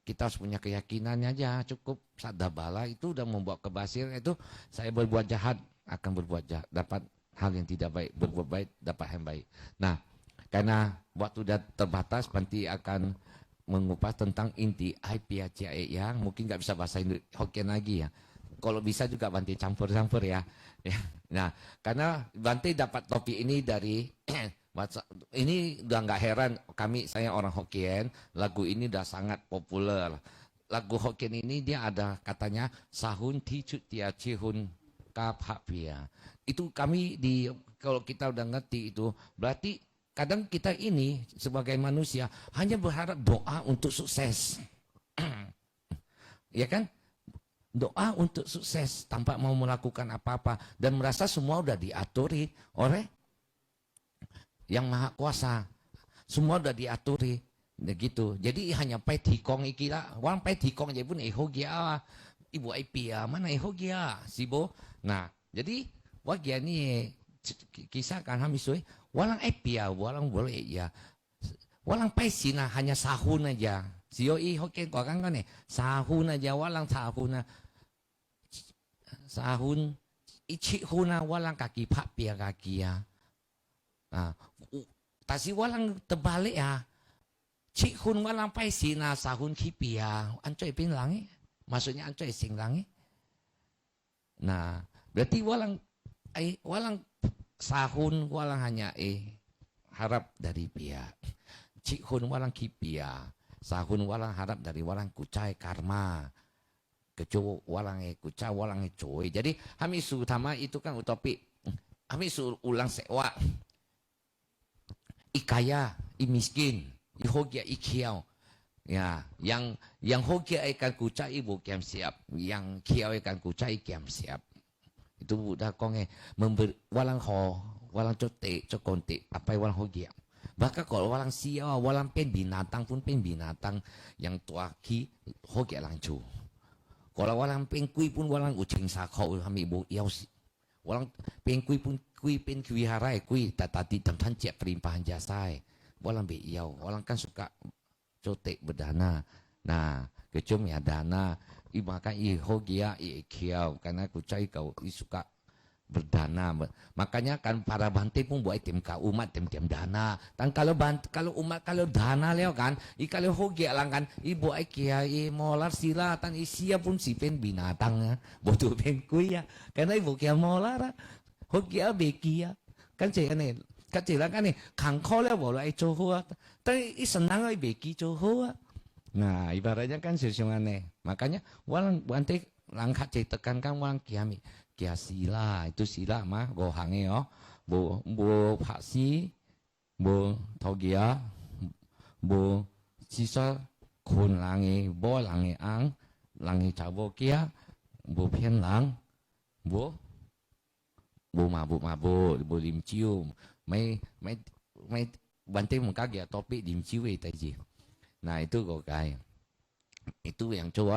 kita harus punya keyakinannya aja. Cukup sadabala itu udah membuat kebasiran itu. Saya berbuat jahat akan berbuat jahat, dapat hal yang tidak baik. Berbuat baik dapat yang baik. Nah, karena waktu sudah terbatas, nanti akan mengupas tentang inti IPACAE yang mungkin nggak bisa bahasa Hokkien lagi ya. Kalau bisa juga Bante campur-campur ya. Nah, karena Bante dapat topik ini dari ini udah nggak heran saya orang Hokkien, lagu ini udah sangat populer. Lagu Hokkien ini dia ada katanya sahun ticut tia cihun kapapia. Itu kami kalau kita udah ngerti itu berarti kadang kita ini sebagai manusia hanya berharap doa untuk sukses. Ya kan? Doa untuk sukses tanpa mau melakukan apa-apa dan merasa semua udah diaturi oleh yang maha kuasa. Semua udah diaturi gitu. Jadi hanya pai tikong ikila, orang pai tikong aja pun ehogia. Ibu Aipia mana ehogia sibo. Nah, jadi wagia ni kisah kan hamisui walang epia walang boleh ya walang paisina hanya sahun aja sioi Hokkien kau kan sahun aja walang sahun ichihuna walang kaki papia kaki ya. Nah, tasi walang terbalik ya cihun walang paisina sahun kipia ancoy pin langi maksudnya ancoy sing langi. Nah, berarti walang sahun walang hanya harap dari pihak cihun walang kipia sahun walang harap dari walang kucai karma kecu walang kucai walang coy. Jadi hamisu utama itu kan utopik hamisu ulang sewa ikaya imiskin ihogia ikiau ya yang hogia ikan kucai ibu kiam siap yang kiau ikan kucai kiam siap. Itu Buddha kong walang walang cote, cokonte, apa walang hogia. Bahkan kalau walang siaw, walang pen binatang pun pen binatang yang tuaki hogia langcu. Kalau walang pen kui pun walang ucing sakau kami ibu iau si. Walang pen kui pun kui pen kui harai kui tatati tamtan cek perimpahan jasai. Walang be iau, walang kan suka cote berdana. Nah, kecum ya dana. Maka hogia kiau karena kucai kau suka berdana. Makanya kan para Bante pun buat tim ka umat tim dana. Dan kalau umat kalau dana leo kan, kalau hogia lang kan, ibu kia molar sila tan isia pun si pen binatang bodoh pen kuya. Karena ibu kia molar hogia bekia kan cek ane. Kecil kan nih kangkol ya boleh coba. Tapi senang ai beki coba. Nah, ibaratnya kan aneh. Makanya walang Bante langkah tekankan walang kiami. Kia sila, itu sila mah gohange yo. Bo paksi, bo togia, bo sisa kun langi, bo langi ang, langi cabo kia, bo pian lang, bo mabuk, bo limcium. May Bante mengkagia topik limciu taji. Nah itu kok kayak itu yang coba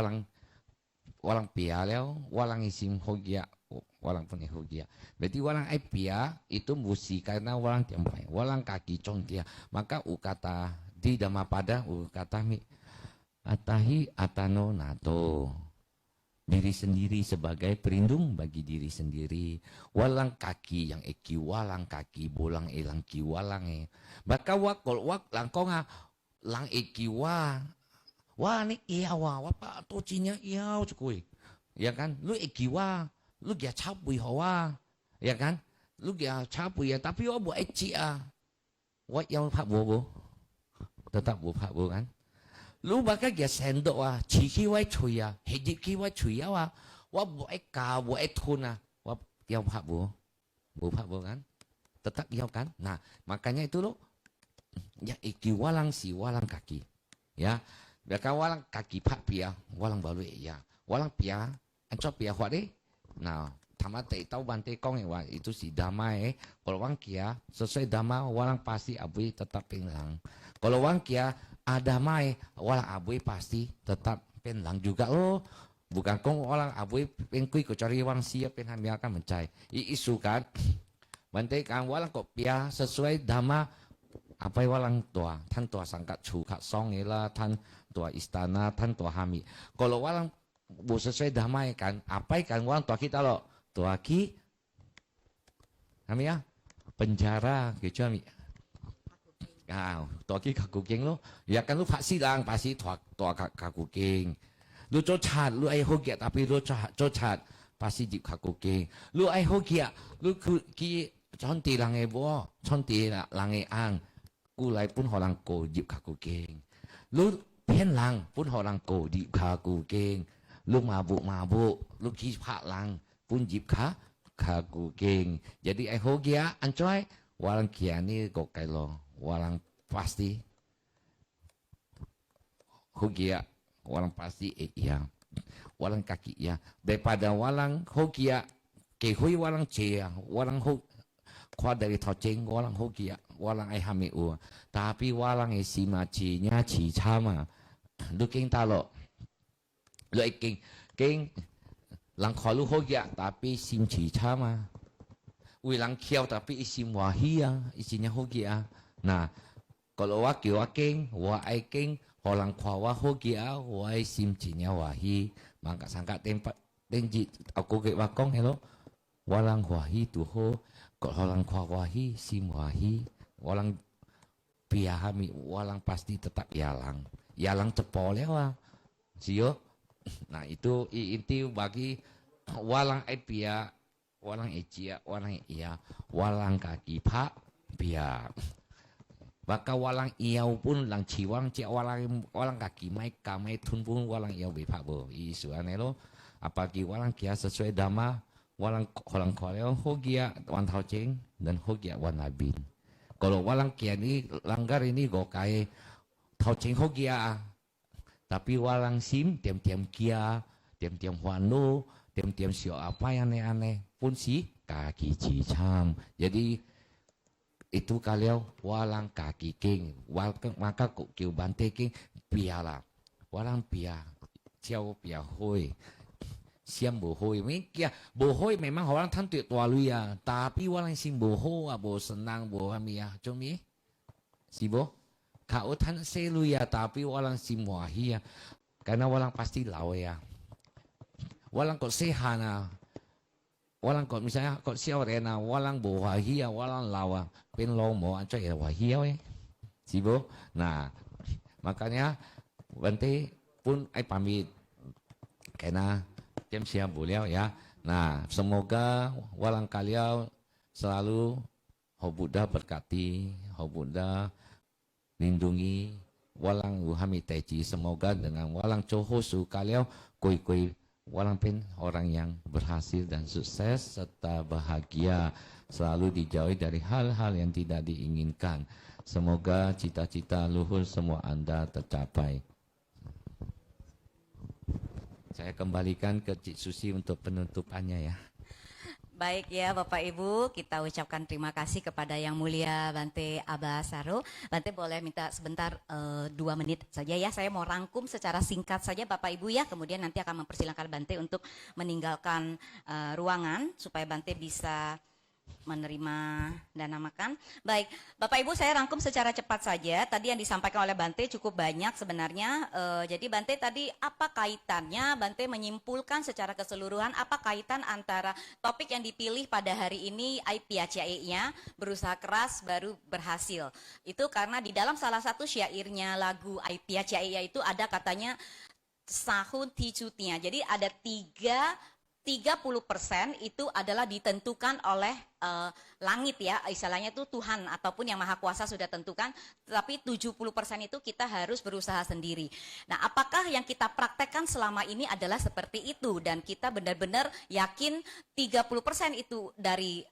walang pia leo walang isim hogia walang pun hogia. Berarti walang pia itu musi karena walang tiampai walang kaki cong dia. Maka ukata di Dhammapada ukata mi atahi atano nato diri sendiri sebagai pelindung bagi diri sendiri. Walang kaki yang eki walang kaki bolang elang ki walang Maka wakol wak langkonga lang ikiwa ni iyawa wapa tocinya iyau cukui ya kan lu ikiwa lu dia capui hawa ya kan lu dia capui ya tapi wa buat eci wat yang pak bobo tetap bu pak bu kan Lu bakal dia sendok ah, ciki wai cui ah, hejik ki wai cui ah, wah buat ka buat tun ah, wah yang pak bu pak bu kan, tetap yang kan. Nah makanya itu lo, ya iki walang si walang kaki, ya, bakal walang kaki pak pia, walang balu ya, walang pia, ancol pia what deh. Nah tamat tahu bantai kong ya, itu si damai, kalau wang kia sesuai dama walang pasti abui tetap pinglang. Kalau wang kia ada mai walang abui pasti tetap penlang juga lo. Bukan kong orang abui pengkui kecuali wang siap penhamil akan mencai. Isu kan. Bantai kan walang kok pia sesuai dama apa walang tua. Tan tua sangkat cukat song lah. Tan tua istana. Tan tua hami. Kalau walang bu sesuai dama kan. Apa kan walang tua kita lo. Tua ki. Hami ya. Penjara. Gitu hami. Tua ki kakuking lo. Ya kan lu pasti lang. Pasti tua kakuking. Lu cocat, lu ai hokia tapi lu cocat pasti jip kakuking. Lu ai hokia, lu ki conti lange bo, conti lange ang. Kulai pun orang ko jip kakuking. Lu pen lang pun orang ko jip kakuking. Lu mabuk, lu ki pak lang pun jip kakuking. Jadi ai hokia ancoy, walang kia ni kok kailo, walang pasti hokia. Walang pasti iya, walang kaki ya. Daripada walang hokia, kehui walang cia, walang kuat dari toceng, walang hokia, walang ai hami u. Tapi walang si macinya ci sama. Lu king talo, lu king lang kalu hokia, tapi sim ci sama. Wilang kiau tapi isim wahia, isinya hokia. Nah, kalau waking, king orang kawa hokia, wai sim cinya wahi, mangka sangka tempat tenji aku ke wakong hello, walang wahi tuh ho, kalau orang kawa wahi sim wahi, walang piahami, walang pasti tetap yalang cepol ya sio. Nah itu inti bagi walang pia, walang cia, walang iya, walang kaki pak pia. Baka walang iau pun lang ciwang cia walang kaki mai kamai tun pun walang iau bepak bo isu anelo apalagi walang kia sesuai dama walang koleo hogia wan tau ceng dan hogia wan abin. Kalau walang kia ni langgar ini go kai tau ceng hogia tapi walang sim tiam kia tiam huano tiam sio apa yang aneh pun si kaki cicam. Jadi itu kalian walang kaki king maka kok kiu bante king piala walang pia ciao pia hoi siam bohoi mekia bohoi memang orang tantu tua lu ya tapi walang sim boho abo senang boha mia cumi sibo kau tan selu ya tapi walang sim wahia karena walang pasti lawe ya walang kok sehana. Walang kok misalnya kok siaw rena walang bo wahia walang lawa pen lo mo anco ya wahia we sibo. Nah makanya Bante pun ai pamit karena jam siap beliau ya. Nah semoga walang kalian selalu ho Buddha berkati, ho Buddha lindungi walang uhami teci. Semoga dengan walang cohosu kalian koi walang pen orang yang berhasil dan sukses serta bahagia selalu dijauhi dari hal-hal yang tidak diinginkan. Semoga cita-cita luhur semua Anda tercapai. Saya kembalikan ke Cik Susi untuk penutupannya ya. Baik ya Bapak Ibu, kita ucapkan terima kasih kepada Yang Mulia Bante Abasaro. Bante boleh minta sebentar 2 menit saja ya, saya mau rangkum secara singkat saja Bapak Ibu ya, kemudian nanti akan mempersilahkan Bante untuk meninggalkan ruangan supaya Bante bisa menerima dana makan. Baik, Bapak Ibu saya rangkum secara cepat saja. Tadi yang disampaikan oleh Bante cukup banyak sebenarnya. Jadi Bante tadi apa kaitannya? Bante menyimpulkan secara keseluruhan apa kaitan antara topik yang dipilih pada hari ini Aipiacae-nya berusaha keras baru berhasil. Itu karena di dalam salah satu syairnya lagu Aipiacae itu ada katanya sahun ticutnya. Jadi ada 3 30% itu adalah ditentukan oleh langit ya, istilahnya itu Tuhan ataupun yang Maha Kuasa sudah tentukan, tapi 70% itu kita harus berusaha sendiri. Nah, apakah yang kita praktekkan selama ini adalah seperti itu dan kita benar-benar yakin 30% itu dari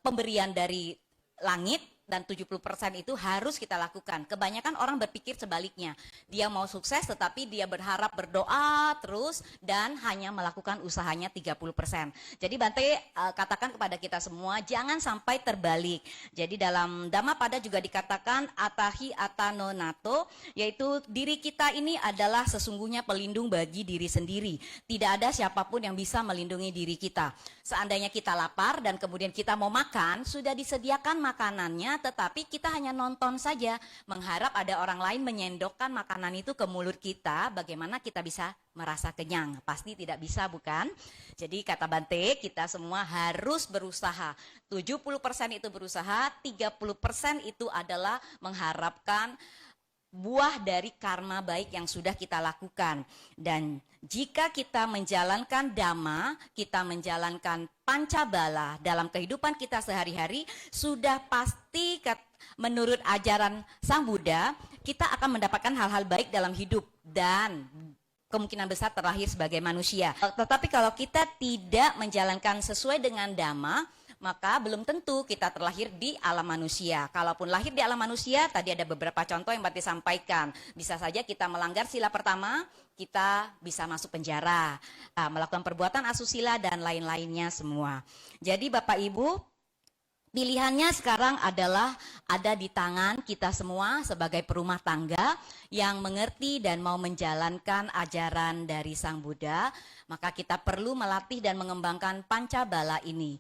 pemberian dari langit dan 70% itu harus kita lakukan. Kebanyakan orang berpikir sebaliknya. Dia mau sukses tetapi dia berharap berdoa terus dan hanya melakukan usahanya 30%. Jadi Bante katakan kepada kita semua jangan sampai terbalik. Jadi dalam Dhammapada juga dikatakan atahi atano nato, yaitu diri kita ini adalah sesungguhnya pelindung bagi diri sendiri. Tidak ada siapapun yang bisa melindungi diri kita. Seandainya kita lapar dan kemudian kita mau makan, sudah disediakan makanannya, tetapi kita hanya nonton saja, mengharap ada orang lain menyendokkan makanan itu ke mulut kita, bagaimana kita bisa merasa kenyang? Pasti tidak bisa, bukan? Jadi kata Bante, kita semua harus berusaha. 70% itu berusaha, 30% itu adalah mengharapkan buah dari karma baik yang sudah kita lakukan. Dan jika kita menjalankan Dhamma, kita menjalankan Pancabala dalam kehidupan kita sehari-hari, sudah pasti menurut ajaran Sang Buddha, kita akan mendapatkan hal-hal baik dalam hidup dan kemungkinan besar terlahir sebagai manusia. Tetapi kalau kita tidak menjalankan sesuai dengan Dhamma, maka belum tentu kita terlahir di alam manusia. Kalaupun lahir di alam manusia, tadi ada beberapa contoh yang Bante sampaikan. Bisa saja kita melanggar sila pertama, kita bisa masuk penjara, melakukan perbuatan asusila dan lain-lainnya semua. Jadi Bapak Ibu, pilihannya sekarang adalah ada di tangan kita semua sebagai perumah tangga yang mengerti dan mau menjalankan ajaran dari Sang Buddha. Maka kita perlu melatih dan mengembangkan Pancabala ini.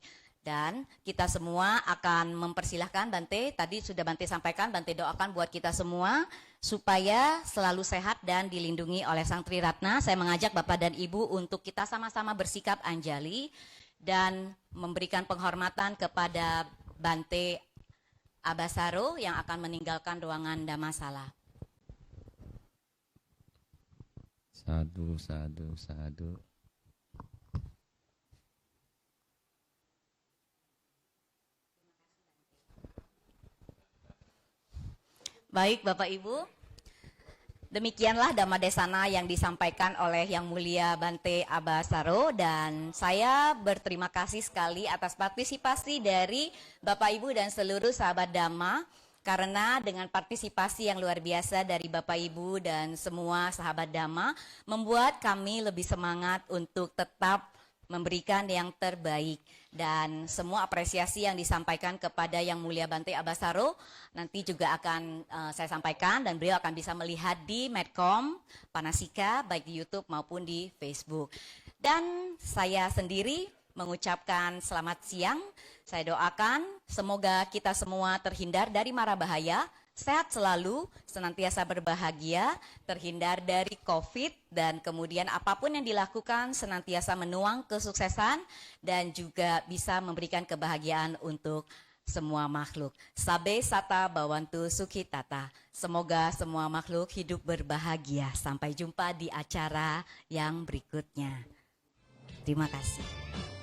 Dan kita semua akan mempersilahkan Bante, tadi sudah Bante sampaikan, Bante doakan buat kita semua supaya selalu sehat dan dilindungi oleh Sang Triratna. Saya mengajak Bapak dan Ibu untuk kita sama-sama bersikap anjali dan memberikan penghormatan kepada Bante Abasaro yang akan meninggalkan ruangan Dhammasala. Sadu, sadu, sadu. Baik Bapak Ibu, demikianlah Dhamma Desana yang disampaikan oleh Yang Mulia Bante Abasaro, dan saya berterima kasih sekali atas partisipasi dari Bapak Ibu dan seluruh sahabat Dhamma, karena dengan partisipasi yang luar biasa dari Bapak Ibu dan semua sahabat Dhamma membuat kami lebih semangat untuk tetap memberikan yang terbaik. Dan semua apresiasi yang disampaikan kepada Yang Mulia Bante Abasaro nanti juga akan saya sampaikan, dan beliau akan bisa melihat di Medcom Panasika baik di YouTube maupun di Facebook. Dan saya sendiri mengucapkan selamat siang. Saya doakan semoga kita semua terhindar dari mara bahaya, sehat selalu, senantiasa berbahagia, terhindar dari COVID, dan kemudian apapun yang dilakukan senantiasa menuang kesuksesan dan juga bisa memberikan kebahagiaan untuk semua makhluk. Sabe sata bawantu sukhitata. Semoga semua makhluk hidup berbahagia. Sampai jumpa di acara yang berikutnya. Terima kasih.